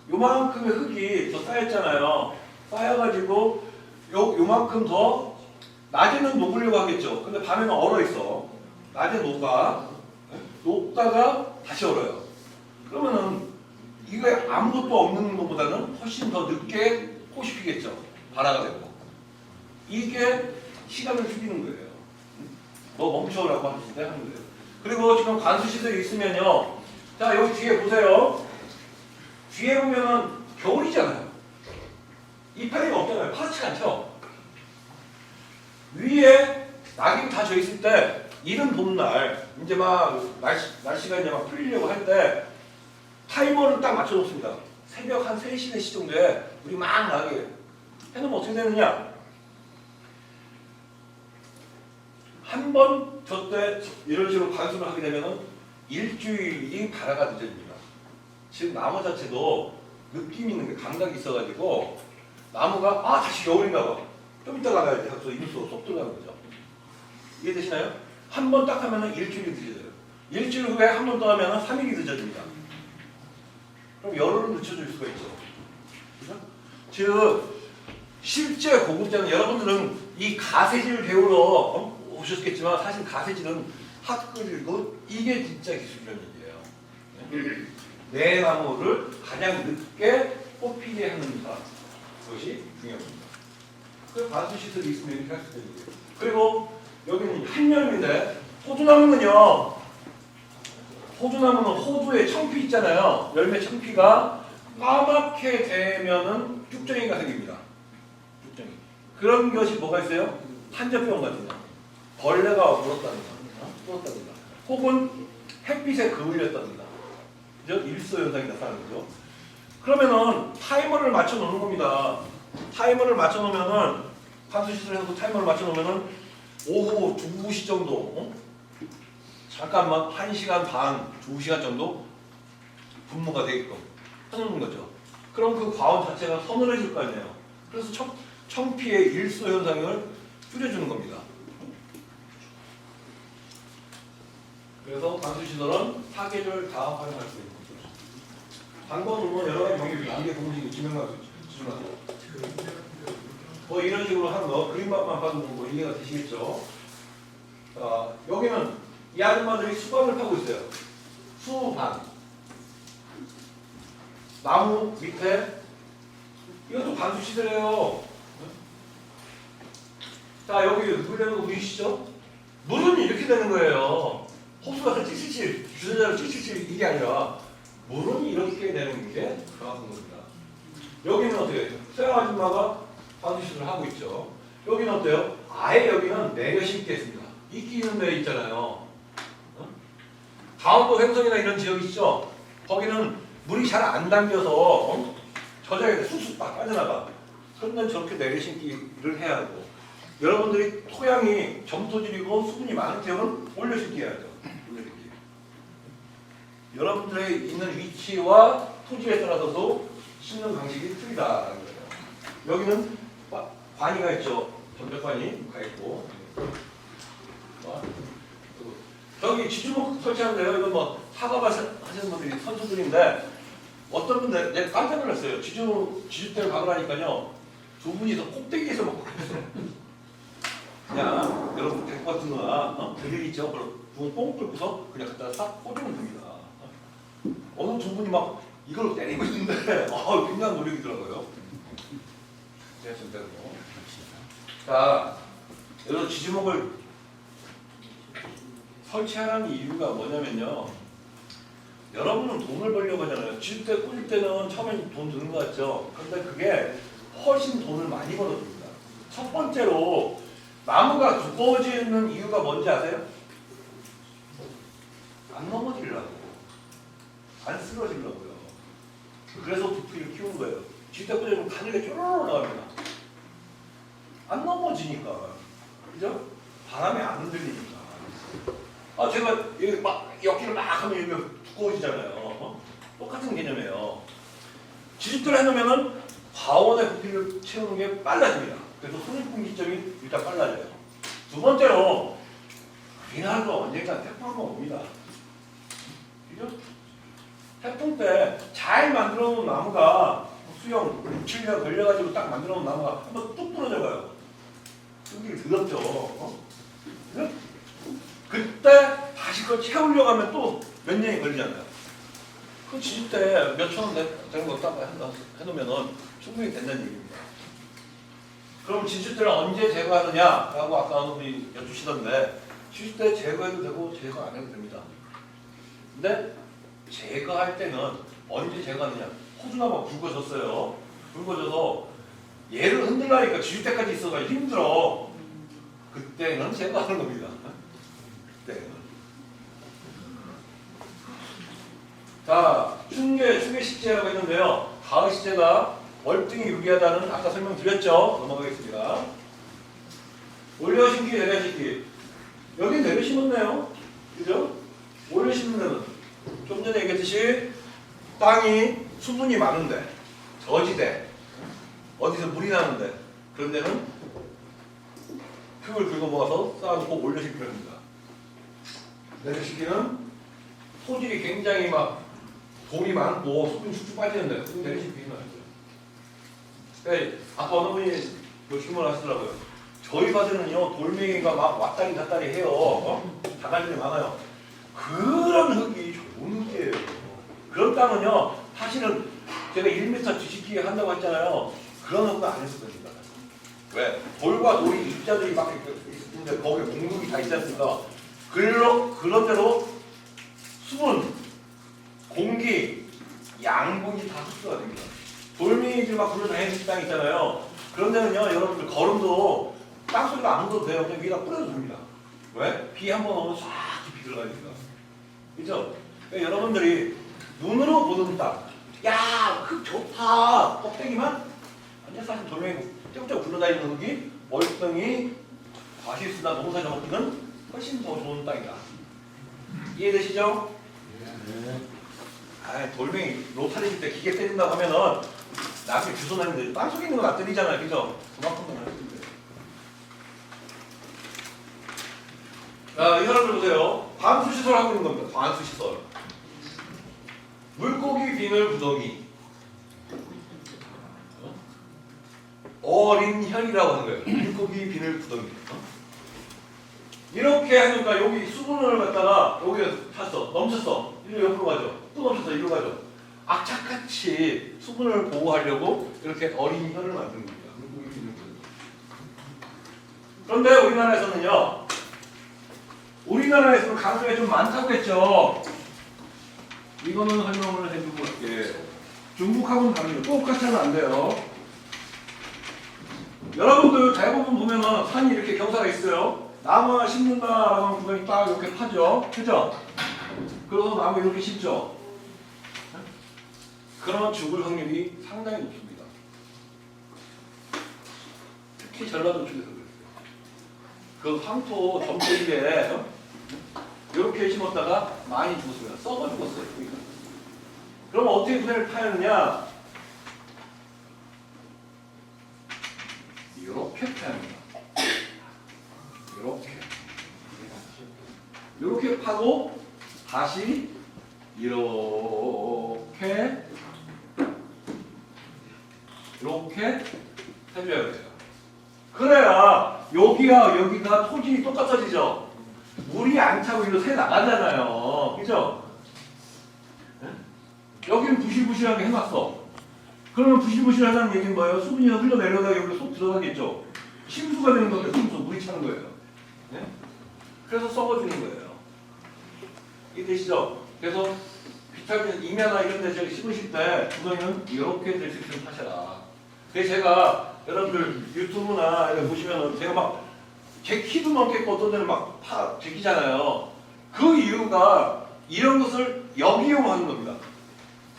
요만큼의 흙이 더 쌓였잖아요. 쌓여가지고 요만큼 더 낮에는 녹으려고 하겠죠. 근데 밤에는 얼어 있어. 낮에 녹다가 다시 얼어요. 그러면은 이거 아무것도 없는 것보다는 훨씬 더 늦게 꽃이 피겠죠. 발화가 되고. 이게 시간을 죽이는 거예요. 너 멈춰라고 하실 때 하는 거예요. 그리고 지금 관수시설이 있으면요. 자, 여기 뒤에 보세요. 뒤에 보면은 겨울이잖아요. 이파리가 없잖아요. 파랗지 않죠? 위에 낙이 다 져 있을 때, 이른 봄날, 이제 막 날씨가 이제 막 풀리려고 할 때, 타이머를 딱 맞춰놓습니다. 새벽 한 3시, 4시 정도에 물이 막 나게 해놓으면 어떻게 되느냐? 한 번 저때 이런 식으로 관수를 하게 되면 일주일이 발화가 늦어집니다. 즉 나무 자체도 느낌 있는 게 감각이 있어가지고 나무가 다시 겨울인가 봐. 좀 이따 나가야지 하고서 이물소 쏙 들어가는 거죠. 이해되시나요? 한 번 딱 하면 일주일이 늦어져요. 일주일 후에 한 번 더 하면 3일이 늦어집니다. 그럼 열흘을 늦춰줄 수가 있죠. 그죠? 즉 실제 고급자는 여러분들은 이 가세질 배우러 오셨겠지만 사실 가세질은 핫글이고 이게 진짜 기술이라는 얘기예요. 내 나무를 가장 늦게 뽑히게 하는 사람. 그것이 중요합니다. 그 반수 시설이 있으면 이렇게 할 수가 있는 거예요. 그리고 여기는 한여름인데 호두나무는요. 호두나무는 호두에 청피 있잖아요. 열매 청피가 까맣게 되면은 쭉정이가 생깁니다. 쭉정이. 그런 것이 뭐가 있어요? 한접병 같은 거. 벌레가 물었다든가, 뚫었다든가, 혹은 햇빛에 그을렸다든가. 그죠? 일소 현상이 나타나는 거죠. 그러면은 타이머를 맞춰 놓는 겁니다. 타이머를 맞춰 놓으면은 환수시설에서도 타이머를 맞춰 놓으면은 오후 2시 정도, 잠깐만 1시간 반, 2시간 정도 분무가 되게끔 해놓는 거죠. 그럼 그 과원 자체가 서늘해질 거 아니에요. 그래서 청피의 일소 현상을 줄여주는 겁니다. 그래서 반수시설은 사계절 다 활용할 수 있는 거죠. 방법은 뭐 여러 가지 방법이 이게 공식이 지명하고 지정하고 뭐 이런 식으로 하는 거 그림만 봐도 뭐 이해가 되시겠죠. 여기는 이 아줌마들이 수박을 파고 있어요. 수반 나무 밑에 이것도 반수시설이에요. 자 여기 물에도 보이시죠? 물은 이렇게 되는 거예요. 호수가 777, 주전자로 777 이게 아니라 물은 이렇게 되는 게 정확한 겁니다. 여기는 어때요? 서양 아줌마가 반수시설을 하고 있죠. 여기는 어때요? 아예 여기는 내려 심게 했습니다. 이끼 있는 데 있잖아요. 강원도 횡성이나 이런 지역 있죠? 거기는 물이 잘 안 담겨서 저장이 쑥쑥 막 빠져나가. 그런데 저렇게 내려 심기를 해야 하고 여러분들이 토양이 점토질이고 수분이 많은 지역은 올려 심기 해야죠. 여러분들의 있는 위치와 토지에 따라서도 심는 방식이 틀리다는 거예요. 여기는 관이가 있죠. 전백관이 가 있고. 저기 지주목 설치하는데요. 이건 뭐 사과밭 하시는 분들이 선수들인데 어떤 분들 내가 깜짝 놀랐어요. 지주대를 박으라니까요. 두 분이서 꼭대기에서 먹고 그랬어요. 그냥 여러분 백 같은 거나 드릴 있죠. 그걸 뽕 뚫고서 그냥 갖다 싹 꽂으면 됩니다. 어느 두 분이 막 이걸 때리고 있는데 굉장히 노력이더라고요. 자, 여기서 지주목을 설치하라는 이유가 뭐냐면요. 여러분은 돈을 벌려고 하잖아요. 지주대 꽂을 때는 처음에 돈 드는 것 같죠. 그런데 그게 훨씬 돈을 많이 벌어줍니다. 첫 번째로 나무가 두꺼워지는 이유가 뭔지 아세요? 안 넘어지려고. 안 쓰러지려고요. 그래서 두피를 키우는 거예요. 지주대 꽂으면 가늘게 쪼르르 나갑니다. 안 넘어지니까. 그죠? 바람에 안 흔들리니까. 제가 여기 막 엮기를 막 하면 여기 두꺼워지잖아요. 똑같은 개념이에요. 지주대를 해놓으면은 과원의 부피를 채우는 게 빨라집니다. 그래서 손익분기점이 일단 빨라져요. 두 번째로 비나도 언젠가 태풍 옵니다. 그죠? 태풍 때 잘 만들어 놓은 나무가 수영 6, 7년 걸려가지고 딱 만들어 놓은 나무가 한번 뚝 부러져 가요. 끈기를 더럽죠. 그죠? 그때 다시 그걸 채우려고 하면 또 몇 년이 걸리잖아요. 그 지주대 몇 천 원 되는 거 딱 해놓으면 충분히 된다는 얘기입니다. 그럼 지주대를 언제 제거하느냐라고 아까 어느 분이 여쭈시던데 지주대 제거해도 되고 제거 안 해도 됩니다. 근데 제거할 때는 언제 제거하느냐? 호두나무가 굵어졌어요. 굵어져서 얘를 흔들라니까 지주대까지 있어가 힘들어. 그때는 제거하는 겁니다. 그때는. 자, 충계식재라고 했는데요. 가을식재가 월등히 유리하다는 아까 설명드렸죠. 넘어가겠습니다. 올려심기, 내려심기. 여기 내려심었네요. 그죠? 올려심는 데는 좀 전에 얘기했듯이 땅이 수분이 많은데, 저지대, 어디서 물이 나는데 그런 데는 흙을 긁어 모아서 쌓아놓고 올려심기를 합니다. 내려심기는 토질이 굉장히 막 돌이 많고 수분이 쭉쭉 빠지는데 그럼 내려심기는 하죠. 아까 어느 분이 뭐 질문을 하시더라고요. 저희 밭에는요 돌멩이가 막 왔다리 갔다리 해요. 다갈들이 많아요. 그런 흙이 좋은 흙이에요. 그런 땅은요 사실은 제가 1m 뒤집기 한다고 했잖아요. 그런 흙은 안 했을 겁니다. 왜? 돌과 돌이 입자들이 막 있는데 거기에 뭉툭이 다 있지 않습니까? 그런 대로 수분, 공기, 양분이 다 흡수가 됩니다. 돌멩이들 막 굴러다니는 땅 있잖아요. 그런 데는요 여러분들 걸음도 땅소리가 안 묻어도 돼요. 그냥 위에다 뿌려도 됩니다. 왜? 비 한 번 오면 싹 깊이 들어가니까. 그죠? 그러니까 여러분들이 눈으로 보는 땅, 야, 흙 좋다. 껍데기만 완전 사실 돌멩이 쩍쩍 굴러다니는 흙이 월등히 과실수나 농사 적기는 훨씬 더 좋은 땅이다. 이해되시죠? 네. 아, 돌멩이 로타리 때 기계 때린다고 하면은 나중에 주소 나는데 땅속에 있는 거 안 때리잖아요. 그죠? 그만큼만 할 수 있어요. 자, 이 사람들 보세요. 관수시설 하고 있는 겁니다. 관수시설. 물고기 비늘 구덩이. 어린 혈이라고 하는 거예요. 물고기 비늘 구덩이. 이렇게 하니까 여기 수분을 갖다가 여기에 탔어. 넘쳤어. 이리로 옆으로 가죠. 또 넘쳤어. 이리로 가죠. 악착같이 수분을 보호하려고 이렇게 어린 혈을 만드는 겁니다. 물고기 비늘 구덩이. 그런데 우리나라에서는요. 우리나라에서는 강수가 좀 많다고 했죠. 이거는 설명을 해주고 갈게. 중국하고는 다르죠. 똑같이 하면 안 돼요. 여러분들 대부분 보면은 산이 이렇게 경사가 있어요. 나무 하나 심는다라고 하면 구덩이 딱 이렇게 파죠. 그죠? 그러고 나무 이렇게 심죠. 그러면 죽을 확률이 상당히 높습니다. 특히 전라도 쪽에서 그랬어요. 그 황토 점토리에 이렇게 심었다가 많이 죽었습니다. 썩어 죽었어요. 그럼 어떻게 구덩이를 파였느냐? 이렇게 파입니다. 이렇게 파고 다시 이렇게 해줘야 돼요. 그래야 여기와 여기가 토질이 똑같아지죠. 물이 안 차고 이리로 새 나가잖아요. 그죠? 여기는 부실부실하게 해놨어. 그러면 부실부실하다는 얘기는 뭐예요? 수분이 흘러내려다가 여기로 쏙 들어가겠죠. 침수가 되는 거예요. 침수, 물이 차는 거예요. 네? 그래서 썩어주는 거예요. 이해되시죠? 그래서 비타민 임야나 이런 데 심으실 때 구덩이는 이렇게 될 수 있으면 하셔라. 그래서 제가 여러분들 유튜브나 이런 보시면은 제가 막 제 키도 넘겠고 어떤 데는 막 제끼잖아요. 그 이유가 이런 것을 역이용하는 겁니다.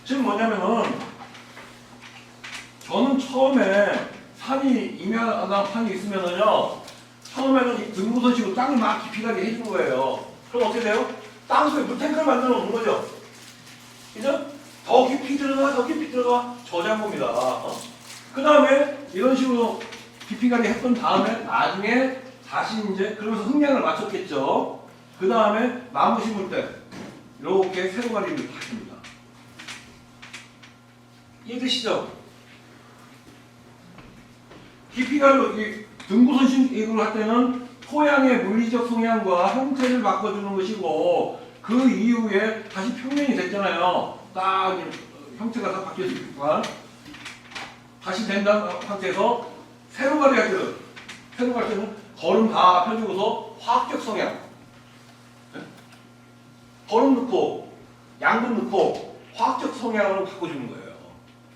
즉 뭐냐면은 저는 처음에 산이 임야나 산이 있으면은요 처음에는 이 등구선식으로 땅을 막 깊이 가게 해준 거예요. 그럼 어떻게 돼요? 땅속에 물탱크를 만들어 놓는 거죠. 그죠? 더 깊이 들어가 저장고입니다. 그 다음에 이런 식으로 깊이 가게 했던 다음에 나중에 다시 이제 그러면서 흙량을 맞췄겠죠. 그 다음에 나무 심을 때 이렇게 세로가리를 다십니다. 이해되시죠? 깊이가로 등구선식으로 할 때는 토양의 물리적 성향과 형태를 바꿔주는 것이고 그 이후에 다시 평면이 됐잖아요. 딱 형태가 다 바뀌었으니까 다시 된 상태에서 세로가리 할 때는 걸음 다 펴주고서 화학적 성향 걸음 넣고 양분 넣고 화학적 성향으로 바꿔주는 거예요.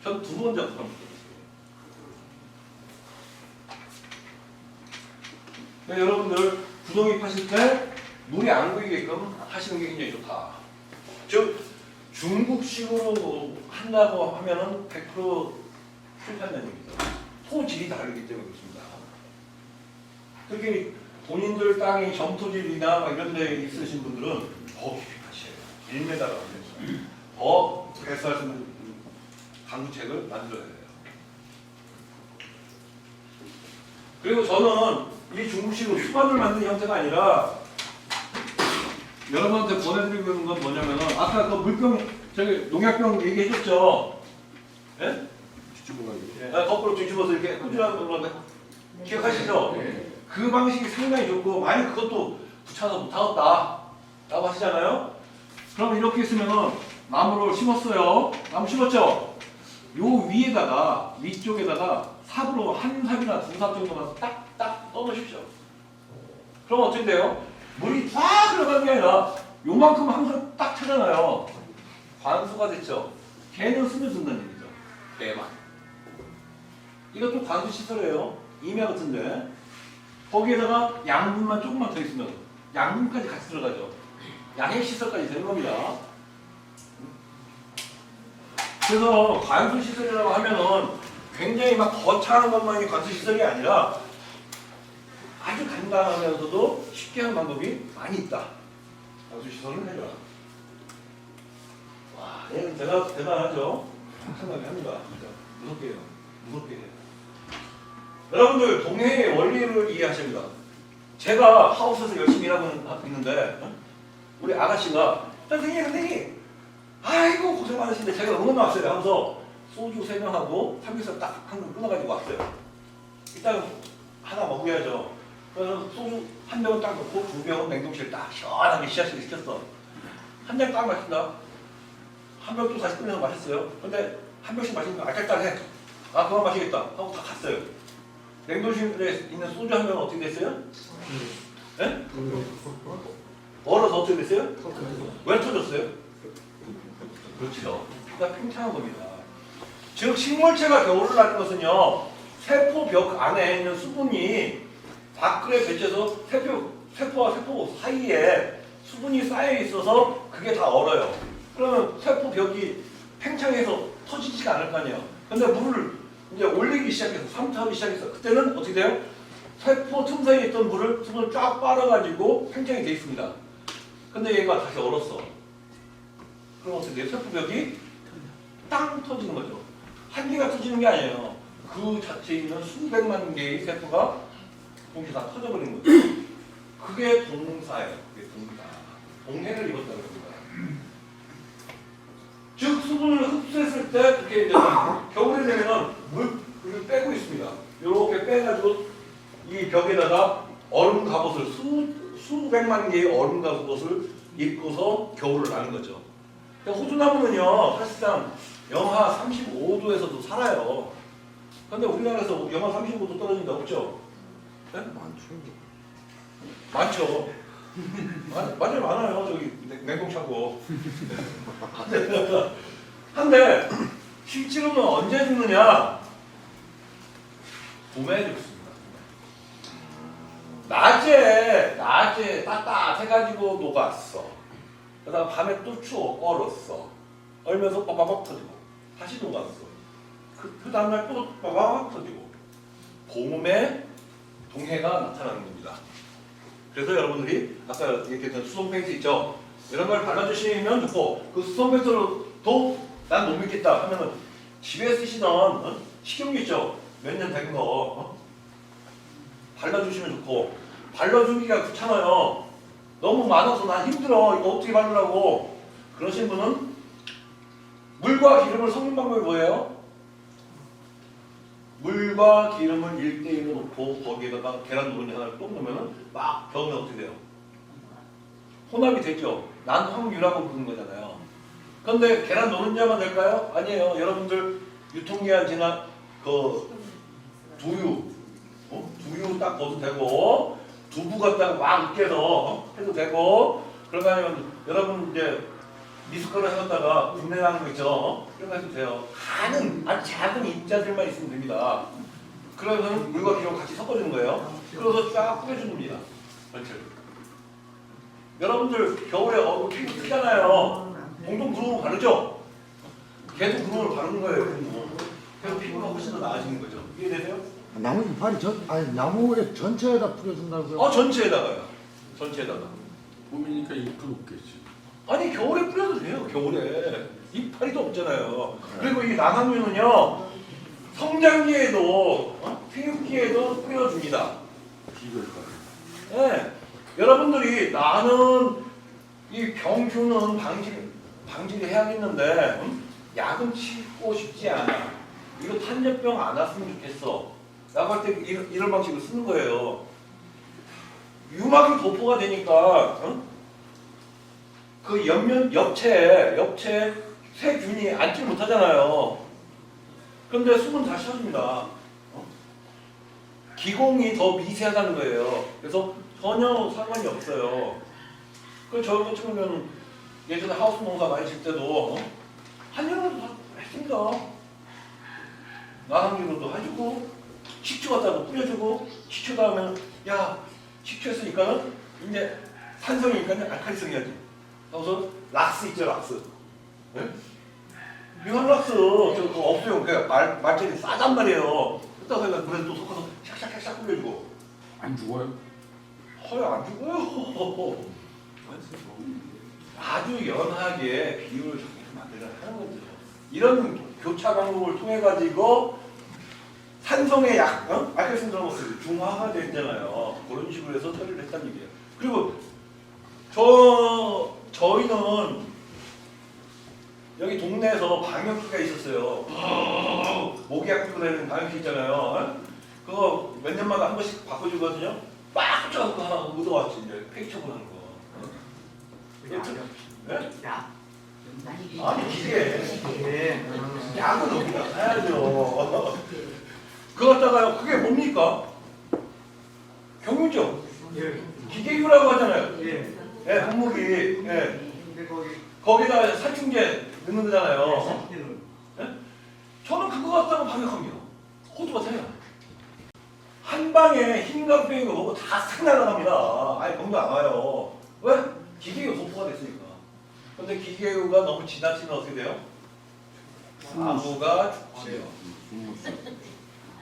전 두 번 작업합니다. 여러분들 구덩이 파실 때 물이 안 고이게끔 하시는 게 굉장히 좋다. 즉 중국식으로 한다고 하면은 100% 실패한다는 얘기죠. 토질이 다르기 때문에 그렇습니다. 특히 본인들 땅이 점토질이나 이런 데 있으신 분들은 더 깊이 파셔야 돼요. 1m가 더 배수할 수 있는 강구책을 만들어야 돼요. 그리고 저는 이 중국식으로 수박을 만드는 형태가 아니라 여러분한테 보내드리고 있는 건 뭐냐면은 아까 그 물병 저기 농약병 얘기해줬죠? 예?
뒤집어가지고.
거꾸로 뒤집어서 이렇게 꾸준하게 올라가 기억하시죠?
네.
그 방식이 상당히 좋고 만약 그것도 붙여서 못하겠다 라고 하시잖아요. 그럼 이렇게 있으면은 나무를 심었어요. 나무 심었죠? 요 위에다가 위쪽에다가 삽으로 한 삽이나 두 삽 정도만 딱딱 떠놓으십시오. 그럼 어떻게 돼요? 물이 쫙 들어가는 게 아니라 요만큼 항상 딱 차잖아요. 관수가 됐죠. 걔는 스며든다는 얘기죠. 걔만. 이것도 관수 시설이에요. 임야 같은데 거기에다가 양분만 조금만 더 있으면 양분까지 같이 들어가죠. 양액 시설까지 되는 겁니다. 그래서 관수 시설이라고 하면은 굉장히 막 거창한 것만이 관수 시설이 아니라 아주 간단하면서도 쉽게 하는 방법이 많이 있다. 관수 시설을 해줘라. 와, 얘는 대단하죠. 생각이 합니다. 진짜 무섭게 해요. 무섭게 해요. 여러분들 동해의 원리를 이해하셔야 합니다. 제가 하우스에서 열심히 일하고 있는데 우리 아가씨가 선생님 아이고 고생 많으신데 제가 응원 왔어요 하면서 소주 3병하고 삼겹살 딱 한 근 끊어가지고 왔어요. 일단 하나 먹어야죠. 그래서 소주 한 병은 딱 넣고 2병은 냉동실 딱 시원하게 시작시켜 시켰어. 한 잔 딱 마신다. 한 병 또 다시 끓여서 마셨어요. 근데 한 병씩 마시니까 알딸딸해. 아 그만 마시겠다 하고 다 갔어요. 냉동실에 있는 소주 한 병은 어떻게 됐어요? 네? 얼어서 어떻게 됐어요? 왜 터졌어요? 그렇죠. 그러니까 팽창한 겁니다. 즉 식물체가 겨울을 나는 것은요. 세포벽 안에 있는 수분이 밖으로 배쳐서 세포와 세포 사이에 수분이 쌓여 있어서 그게 다 얼어요. 그러면 세포벽이 팽창해서 터지지가 않을 거 아니에요. 근데 물을 이제 올리기 시작해서 삼투하기 시작해서 그때는 어떻게 돼요? 세포 틈 사이에 있던 물을 수분을 쫙 빨아가지고 팽창이 돼 있습니다. 근데 얘가 다시 얼었어. 그럼 어떻게 돼요? 세포벽이 땅 터지는 거죠. 한 개가 터지는 게 아니에요. 그 자체에 있는 수백만 개의 세포가 동시에 다 터져버리는 거죠. 그게 동사예요. 그게 동사. 동해를 입었다는 겁니다. 즉 수분을 흡수했을 때 그렇게 이제 겨울이 되면은 물을 빼고 있습니다. 이렇게 빼가지고 이 벽에다가 얼음 갑옷을 수백만 개의 얼음 갑옷을 입고서 겨울을 나는 거죠. 호두나무는요 사실상 영하 35도에서도 살아요. 근데 우리나라에서 영하 35도 떨어진 데 없죠? 네? 많죠. 맞아요, 많아요. 저기 냉동차고. 한데 실제로는 언제 죽느냐? 봄에 죽습니다. 낮에 따뜻해가지고 녹았어. 그다음 밤에 또 추워 얼었어. 얼면서 빠바박 터지고 다시 녹았어. 그 다음날 또 빠바박 터지고 봄에 동해가 나타나는 겁니다. 그래서 여러분들이 아까 얘기했던 수성 페인트 있죠? 이런 걸 발라주시면 좋고 그 수성 페인트로도 난 못 믿겠다 하면은 집에 쓰시던 식용유 있죠? 몇 년 된 거 발라주시면 좋고 발라주기가 귀찮아요. 너무 많아서 난 힘들어. 이거 어떻게 바르라고 그러신 분은 물과 기름을 섞는 방법이 뭐예요? 물과 기름을 1대1로 놓고 거기에다가 계란 노른자 하나를 또 넣으면 막 저으면 어떻게 돼요? 혼합이 되죠. 난황유라고 부르는 거잖아요. 그런데 계란 노른자만 될까요? 아니에요. 여러분들 유통기한 지난 그 두유 딱 넣어도 되고 두부 갖다가 막 으깨서 해도 되고 그런가 하면 여러분 이제 미숫가루 해놨다가 분내 나는 거 있죠? 그런 거 해도 돼요. 간은 아주 작은 입자들만 있으면 됩니다. 그러면 물과 기름 같이 섞어주는 거예요. 그래서 쫙 뿌려주는 겁니다. 그렇죠. 여러분들 겨울에 피부 크잖아요. 공동 구름을 바르죠? 걔도 구름을 바르는 거예요. 그래서 피부가 훨씬 더 나아지는 거죠. 이해되세요?
나무 이파리 나무에 전체에다 뿌려준다고요?
전체에다가요. 전체에다가.
봄이니까 잎은 없겠지.
아니 겨울에 뿌려도 돼요. 겨울에 이파리도 없잖아요. 그리고 이 난황유는요 성장기에도 피육기에도 뿌려줍니다.
비결까지.
네. 여러분들이 나는 이 병균은 방지를 해야겠는데 약은 치고 싶지 않아. 이거 탄저병 안 왔으면 좋겠어. 라고 할 때 이런 방식을 쓰는 거예요. 유막이 도포가 되니까 그 옆체 세균이 앉지 못하잖아요. 그런데 숨은 다 쉬어줍니다. 기공이 더 미세하다는 거예요. 그래서 전혀 상관이 없어요. 그 저 같은 경우는 예전에 하우스 농사 많이 질 때도 한여름도 다 했습니다. 나상기로도 해주고 식초 갖다도 뿌려주고 식초 다음에 야 식초 했으니까는 이제 산성이니까 알칼리성 해야지. 그래서 락스 있죠 락스. 네? 뮤한락스 그거 없어요. 그러니까 말재리 싸단 말이에요. 그따가 내가 물에 또 섞어서 샥샥샥 뿌려주고.
안 죽어요?
허여 안 죽어요. 아주 연하게 비율을 정해서 만들어 하는 거죠. 이런 교차 방법을 통해 가지고 산성의 알칼리성 드라모스 중화가 됐잖아요. 그런 식으로 해서 처리를 했다는 얘기예요. 그리고 저희는 여기 동네에서 방역기가 있었어요. 모기 아프고 다니는 방역기 있잖아요. 그거 몇 년마다 한 번씩 바꿔주거든요. 빡 쫓아갖고 하나 묻어왔지 이제 폐기처분 하는 거. 네? 아니 기계. 약은 어디가 가야죠. 그거 갖다가요. 그게 뭡니까? 경유죠. 기계유라고 하잖아요. 예, 분무기. 예. 거기다 살충제 넣는 거잖아요. 예? 저는 그거 갖다가 방역합니다. 호두 같아요. 한 방에 흰각 빼는 거 보고 다 싹 날아갑니다. 아예 병도 안 와요. 왜? 기계유 도포가 됐으니까. 근데 기계유가 너무 지나치면 어떻게 돼요? 나무가 죽지요.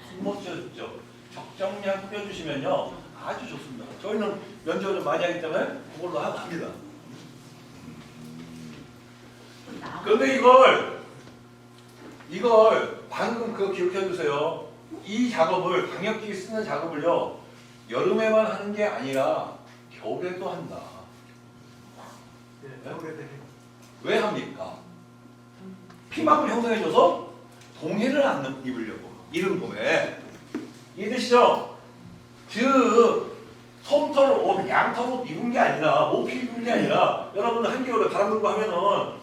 숨못쉬어죠. 적정량 뿌려주시면요 아주 좋습니다. 저희는 면접을 좀 많이 하기 때문에 그걸로 하고 합니다. 그런데 이걸 방금 그거 기억해 주세요. 이 작업을 방역기 쓰는 작업을요 여름에만 하는 게 아니라 겨울에도 한다. 네? 왜 합니까? 피막을 형성해줘서 동해를 안 입으려고. 이른 봄에 이해되시죠? 솜털 옷, 양털 옷 입은 게 아니라 모피 입은 게 아니라 여러분들 한겨울에 바람 불고 하면은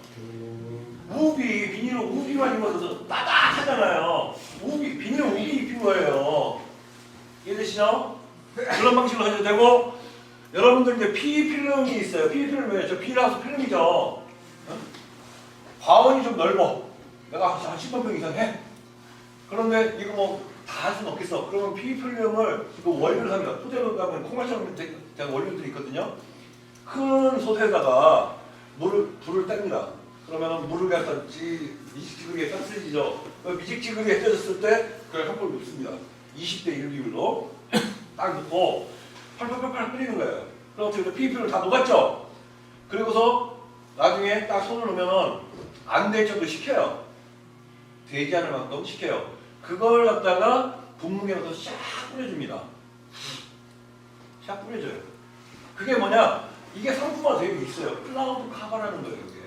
비닐 우비만 입어서 따뜻하잖아요. 비닐 우비 입힌 거예요. 이해되시죠? 그런 방식으로 하셔도 되고 여러분들 이제 PE 필름이 있어요. PE 필름이 저 필하우스 필름이죠. 과원이 좀 넓어. 내가 한 10만 이상 해. 그런데 이거 뭐 다 할 수는 없겠어. 그러면 PE 필름을 원료를 삽니다. 소재로 가면 콩알처럼 제가 원료들이 있거든요. 큰 솥에다가 불을 뗍니다. 그러면 물을 갖다 미직지근하게 떴어지죠. 미직지근하게 떠졌을 때 그걸 한 볼 넣습니다. 20대 1 비율로 딱 넣고 팔팔팔팔 끓이는 거예요. 그럼 어떻게 PEP를 다 녹았죠? 그리고서 나중에 딱 손을 넣으면은 안 될 정도 식혀요. 되지 않을 만큼 식혀요. 그걸 갖다가 분무기에 넣어서 샥 뿌려줍니다. 샥 뿌려줘요. 그게 뭐냐? 이게 상품화 되어 있어요. 클라우드 카바라는 거예요. 이게.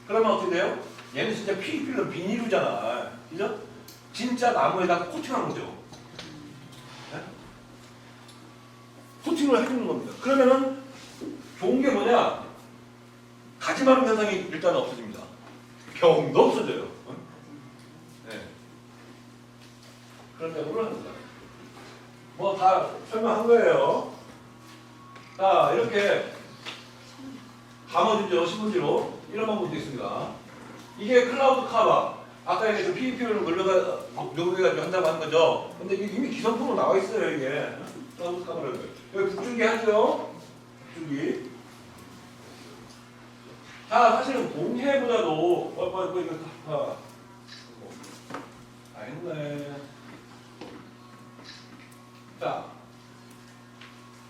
그러면 어떻게 돼요? 얘는 진짜 PEP는 비닐이잖아. 그죠? 진짜 나무에다가 코팅하는 거죠. 네? 코팅을 해주는 겁니다. 그러면은 좋은 게 뭐냐? 가지 마름 현상이 일단 없어집니다. 병도 없어져요. 네. 그런 작업을 하는 거예요. 뭐 다 설명한 거예요. 자, 이렇게 감아주죠. 신문지로. 이런 방법도 있습니다. 이게 클라우드 카바. 아까 얘기했던 PEP를 녹여가지고 한다고 하는 거죠. 근데 이게 이미 기성품으로 나와 있어요, 이게. 클라우드 카바를. 여기 북줄기 하죠? 북줄기. 자, 사실은 동해보다도, 이거 다 했네. 자,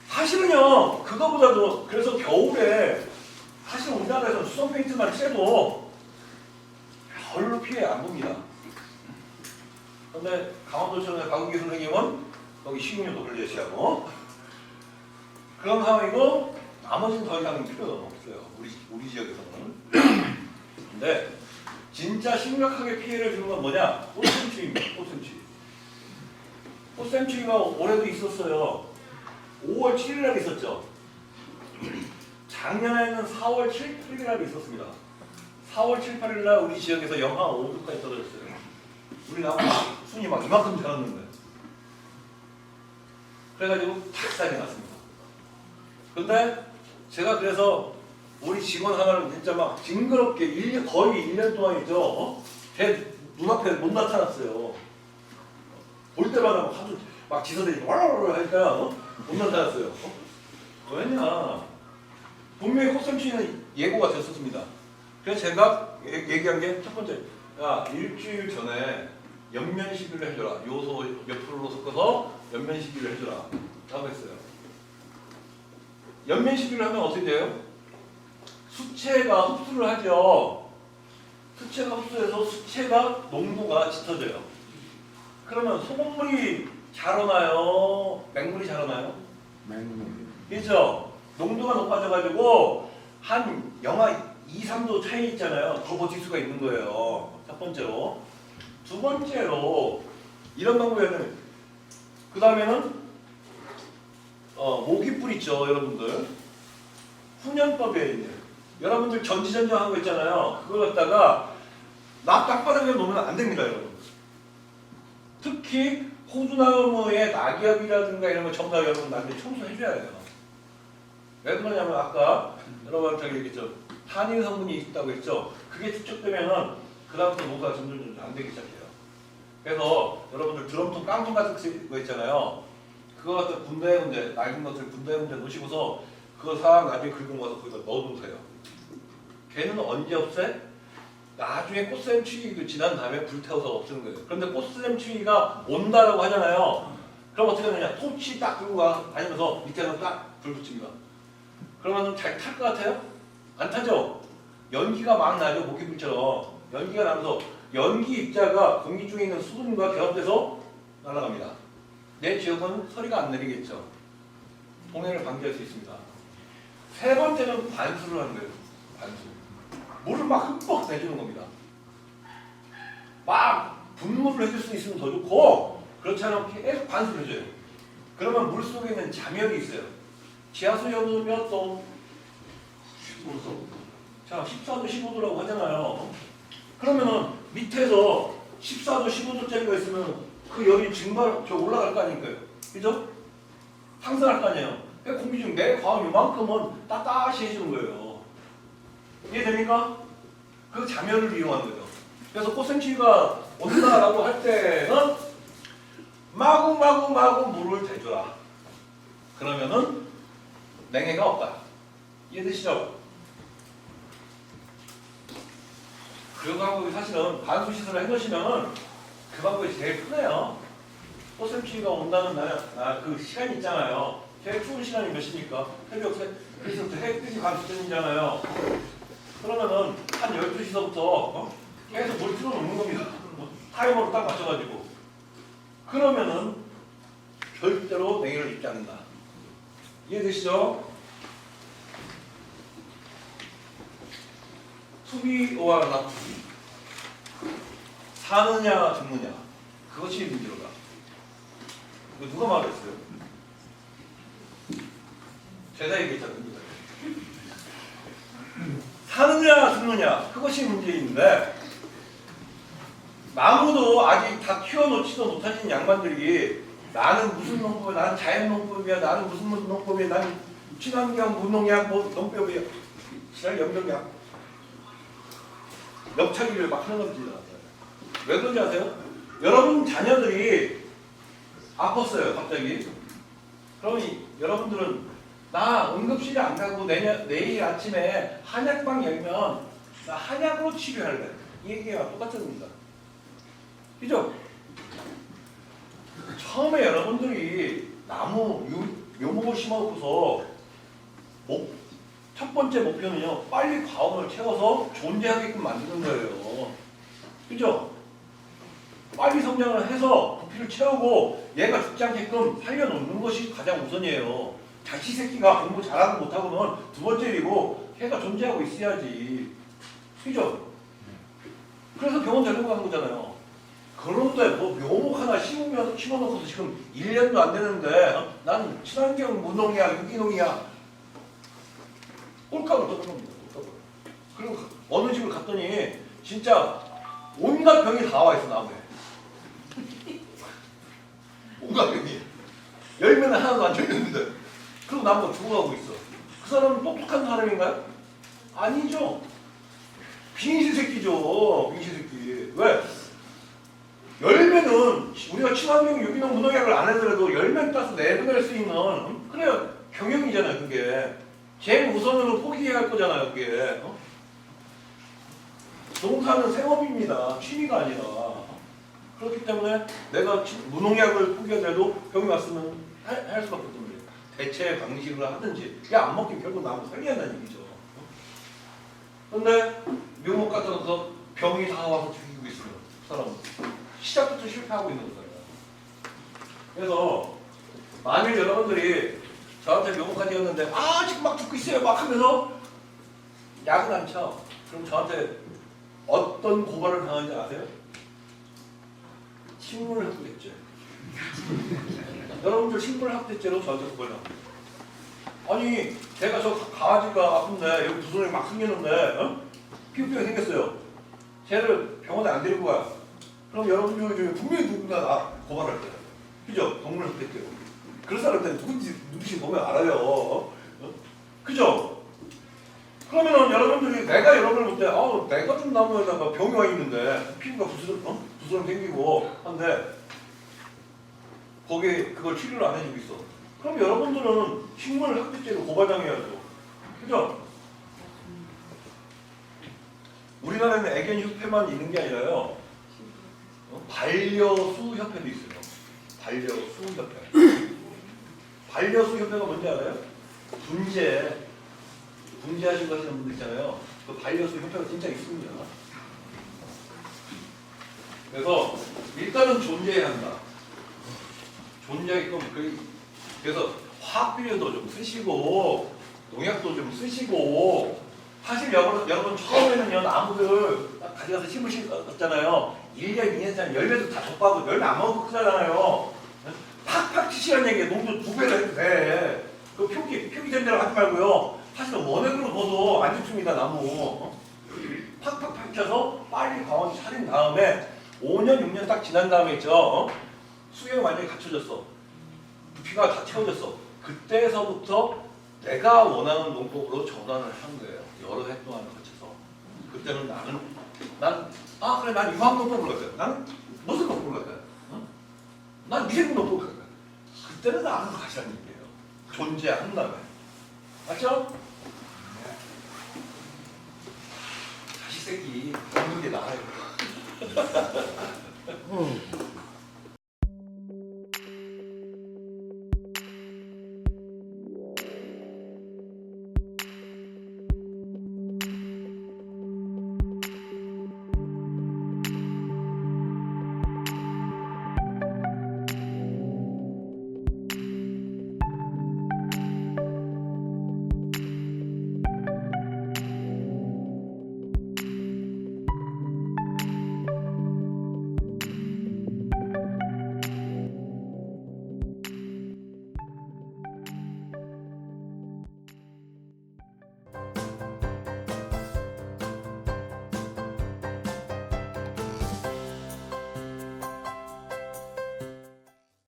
사실은요, 그거보다도, 그래서 겨울에, 사실 우리나라에서는 수성 페인트만 쬐도 별로 피해 안 봅니다. 근데 강원도처럼 박은기 선생님은 거기 식용유도 걸려시하고 그런 상황이고 나머지는 더 이상 필요가 없어요. 우리 지역에서는. 근데 진짜 심각하게 피해를 주는 건 뭐냐? 꽃샘추위입니다. 꽃샘추위. 꽃샘추위가 올해도 있었어요. 5월 7일 날 있었죠. 작년에는 4월 7, 8일 날 있었습니다. 4월 7, 8일 날 우리 지역에서 영하 5도까지 떨어졌어요. 우리 나무 순이 막 이만큼 자랐는데. 그래가지고 탁살이 났습니다. 근데 제가 그래서 우리 직원 하나를 진짜 막 징그럽게 거의 1년 동안이죠. 제 눈앞에 못 나타났어요. 볼 때마다 막 하도 막 지서대지 와라라라 하니까 못 나타났어요. 왜냐? 분명히 콧샘추위는 예고가 됐었습니다. 그래서 제가 얘기한 게 첫 번째, 야 일주일 전에 연면 시비를 해줘라. 요소 몇 프로로 섞어서 연면 시비를 해줘라. 라고 했어요. 연면 시비를 하면 어떻게 돼요? 수채가 흡수를 하죠. 수채가 흡수해서 수채가 농도가 짙어져요. 그러면 소금물이 잘 오나요? 맹물이 잘 오나요?
맹물.
그렇죠? 농도가 높아져가지고 한 영하 2, 3도 차이 있잖아요. 더 버틸 수가 있는 거예요. 첫 번째로. 두 번째로 이런 방법이었는데 그 다음에는 모기뿔 있죠, 여러분들. 훈연법에 있는 여러분들 전지전능한 거 있잖아요. 그걸 갖다가 낙 땅바닥에 놓으면 안 됩니다, 여러분. 특히 호두나무의 낙엽이라든가 이런 거 전부 다 여러분 나중에 청소해줘야 돼요. 왜 그러냐면 아까 여러분한테 얘기했죠. 탄닌 성분이 있다고 했죠. 그게 축적되면은 그 다음부터 농사가 점점 안 되기 시작해요. 그래서 여러분들 드럼통 깡통 같은 거 있잖아요. 그거 갖다 군데군데 낡은 것들 군데군데 놓으시고서 그거 싹 나중에 긁은 거서 거기다 넣어놓으세요. 걔는 언제 없애? 나중에 꽃샘추위 지난 다음에 불태워서 없애는 거예요. 그런데 꽃샘추위가 온다라고 하잖아요. 그럼 어떻게 하느냐? 토치 딱 들고 다니면서 밑에는 딱 불 붙입니다. 그러면 잘 탈 것 같아요? 안 타죠? 연기가 막 나죠. 모기불처럼. 연기가 나면서 연기 입자가 공기 중에 있는 수분과 결합돼서 날아갑니다. 내 지역은 서리가 안 내리겠죠. 동해를 방지할 수 있습니다. 세 번째는 관수를 하는 거예요. 관수. 물을 막 흠뻑 내주는 겁니다. 막 분무를 해줄 수 있으면 더 좋고 그렇지 않으면 계속 관수를 해줘요. 그러면 물 속에 있는 잠열이 있어요. 지하수 열도 몇 도? 15도. 자, 14도, 15도라고 하잖아요. 그러면은 밑에서 14도, 15도짜리가 있으면 그 열이 올라갈 거 아닙니까요? 그죠? 상승할 거 아니에요. 그러니까 공기 중 내 과학 요만큼은 따뜻해지는 거예요. 이해됩니까? 그 잠열을 이용하는 거죠. 그래서 꽃샘추위가 온다라고 할 때는 마구마구 물을 대줘라. 그러면은 냉해가 없다. 이해되시죠? 그 방법이 사실은 관수 시설을 해놓으시면은 그 방법이 제일 편해요. 꽃샘추위가 온다는 그 시간이 있잖아요. 제일 추운 시간이 몇 시입니까? 새벽 그래서 해 뜨기 관수전이잖아요. 그러면은 한 12시서부터 계속 물 틀어놓는 겁니다. 타이머로 딱 맞춰가지고. 그러면은 절대로 냉해를 입지 않는다. 이해되시죠? 투비와 나투비. 사느냐 죽느냐. 그것이 문제로다. 이거 누가 말했어요? 제가 얘기했잖아요. 사느냐 죽느냐 그것이 문제인데 나무도 아직 다 키워놓지도 못하신 양반들이 나는 무슨 농법이야, 나는 자연농법이야, 나는 무슨 농법이야, 나는 친환경 무농약 농법이야, 지랄 염병약 멱차기를 막 하는 겁니다. 왜 그런지 아세요? 여러분 자녀들이 아팠어요 갑자기. 그러면 여러분들은 나 응급실에 안 가고 내일 아침에 한약방 열면 나 한약으로 치료할래. 이 얘기가 똑같은 겁니다. 그죠? 처음에 여러분들이 나무 묘목을 심어놓고서 첫 번째 목표는요, 빨리 과원을 채워서 존재하게끔 만드는 거예요. 그죠? 빨리 성장을 해서 부피를 채우고 얘가 죽지 않게끔 살려놓는 것이 가장 우선이에요. 자식 새끼가 공부 잘하고 못하고는 두 번째 일이고 걔가 존재하고 있어야지. 그죠? 그래서 병원 데리고 가는 거잖아요. 그런데 뭐 묘목 하나 심어놓고서 지금 1년도 안 되는데 난 친환경 무농약, 유기농이야. 꼴값을 떠는 겁니다. 꼴값을. 그리고 어느 집을 갔더니 진짜 온갖 병이 다 와 있어 나무에. 온갖 병이. 열매는 하나도 안 열렸는데 그리고 나무가 죽어가고 있어. 그 사람은 똑똑한 사람인가요? 아니죠. 빙신 새끼죠. 빙신 새끼. 왜? 열매는 우리가 친환경 유기농 무농약을 안 하더라도 열매 따서 내보낼 수 있는 그래야 경영이잖아요. 그게 제일 우선으로 포기해야 할 거잖아요. 그게 농사는 생업입니다. 취미가 아니라. 그렇기 때문에 내가 무농약을 포기하더라도 병이 왔으면 할 수밖에 없는 거예요. 대체 방식을 하든지 그게 안 먹히면 결국 나무 살려야 한다는 얘기죠. 근데 묘목 갖다 놓고서 병이 다 와서 죽이고 있어요. 그 사람은 시작부터 실패하고 있는 거예요. 그래서 만일 여러분들이 저한테 묘목까지 였는데 지금 막 죽고 있어요 막 하면서 약은 안 쳐. 그럼 저한테 어떤 고발을 당하는지 아세요? 식물학대죄. 여러분들 식물학대죄로 저한테 고발 당합니다. 아니 제가 저 강아지가 아픈데 여기 두 손이 막 생겼는데 피부병이 생겼어요. 쟤를 병원에 안 데리고 가요. 그럼 여러분 중에 분명히 누군가 나 고발할 거예요. 그죠? 동물학대죄로. 그런 사람한테 누구인지 보면 알아요. 그죠? 그러면은 여러분들이 내가 여러분을 볼 때 내가 좀 나무에다가 병이 와 있는데 피부가 부스럼 생기고 한데 거기에 그걸 치료를 안 해주고 있어. 그럼 여러분들은 식물학대죄로 고발당해야죠. 그죠? 우리나라에는 애견협회만 있는 게 아니라요. 반려수협회도 있어요. 반려수협회. 반려수협회가 뭔지 알아요? 분재하시고 하시는 분들 있잖아요. 그 반려수협회가 진짜 있습니다. 그래서 일단은 존재해야 한다. 존재하게끔 그래서 화학비료도 좀 쓰시고 농약도 좀 쓰시고 사실 여러분 처음에는요 나무들 딱 가져가서 심으셨잖아요. 1년, 2년, 열매도 다 접하고 열매 안 먹고 크잖아요. 팍팍 치시라는 얘기에 농도 2배로 해도 돼. 그 표기된 대로 하지 말고요. 사실은 원액으로 넣어도 안 죽습니다 나무. 팍팍 쳐서 빨리 강원이 차린 다음에 5년, 6년 딱 지난 다음에 있죠. 수경이 완전히 갖춰졌어. 부피가 다 채워졌어. 그때서부터 내가 원하는 농법으로 전환을 한 거예요. 여러 해 동안을 거쳐서. 그때는 그래 난 유황 농법을 갔어요. 난 무슨 농법을 갔어요? 난 미생 농법을 갔어요. 그때는 나는 가시라는 얘기예요. 존재한다면. 맞죠? 자식 새끼 먹는 게 나아요.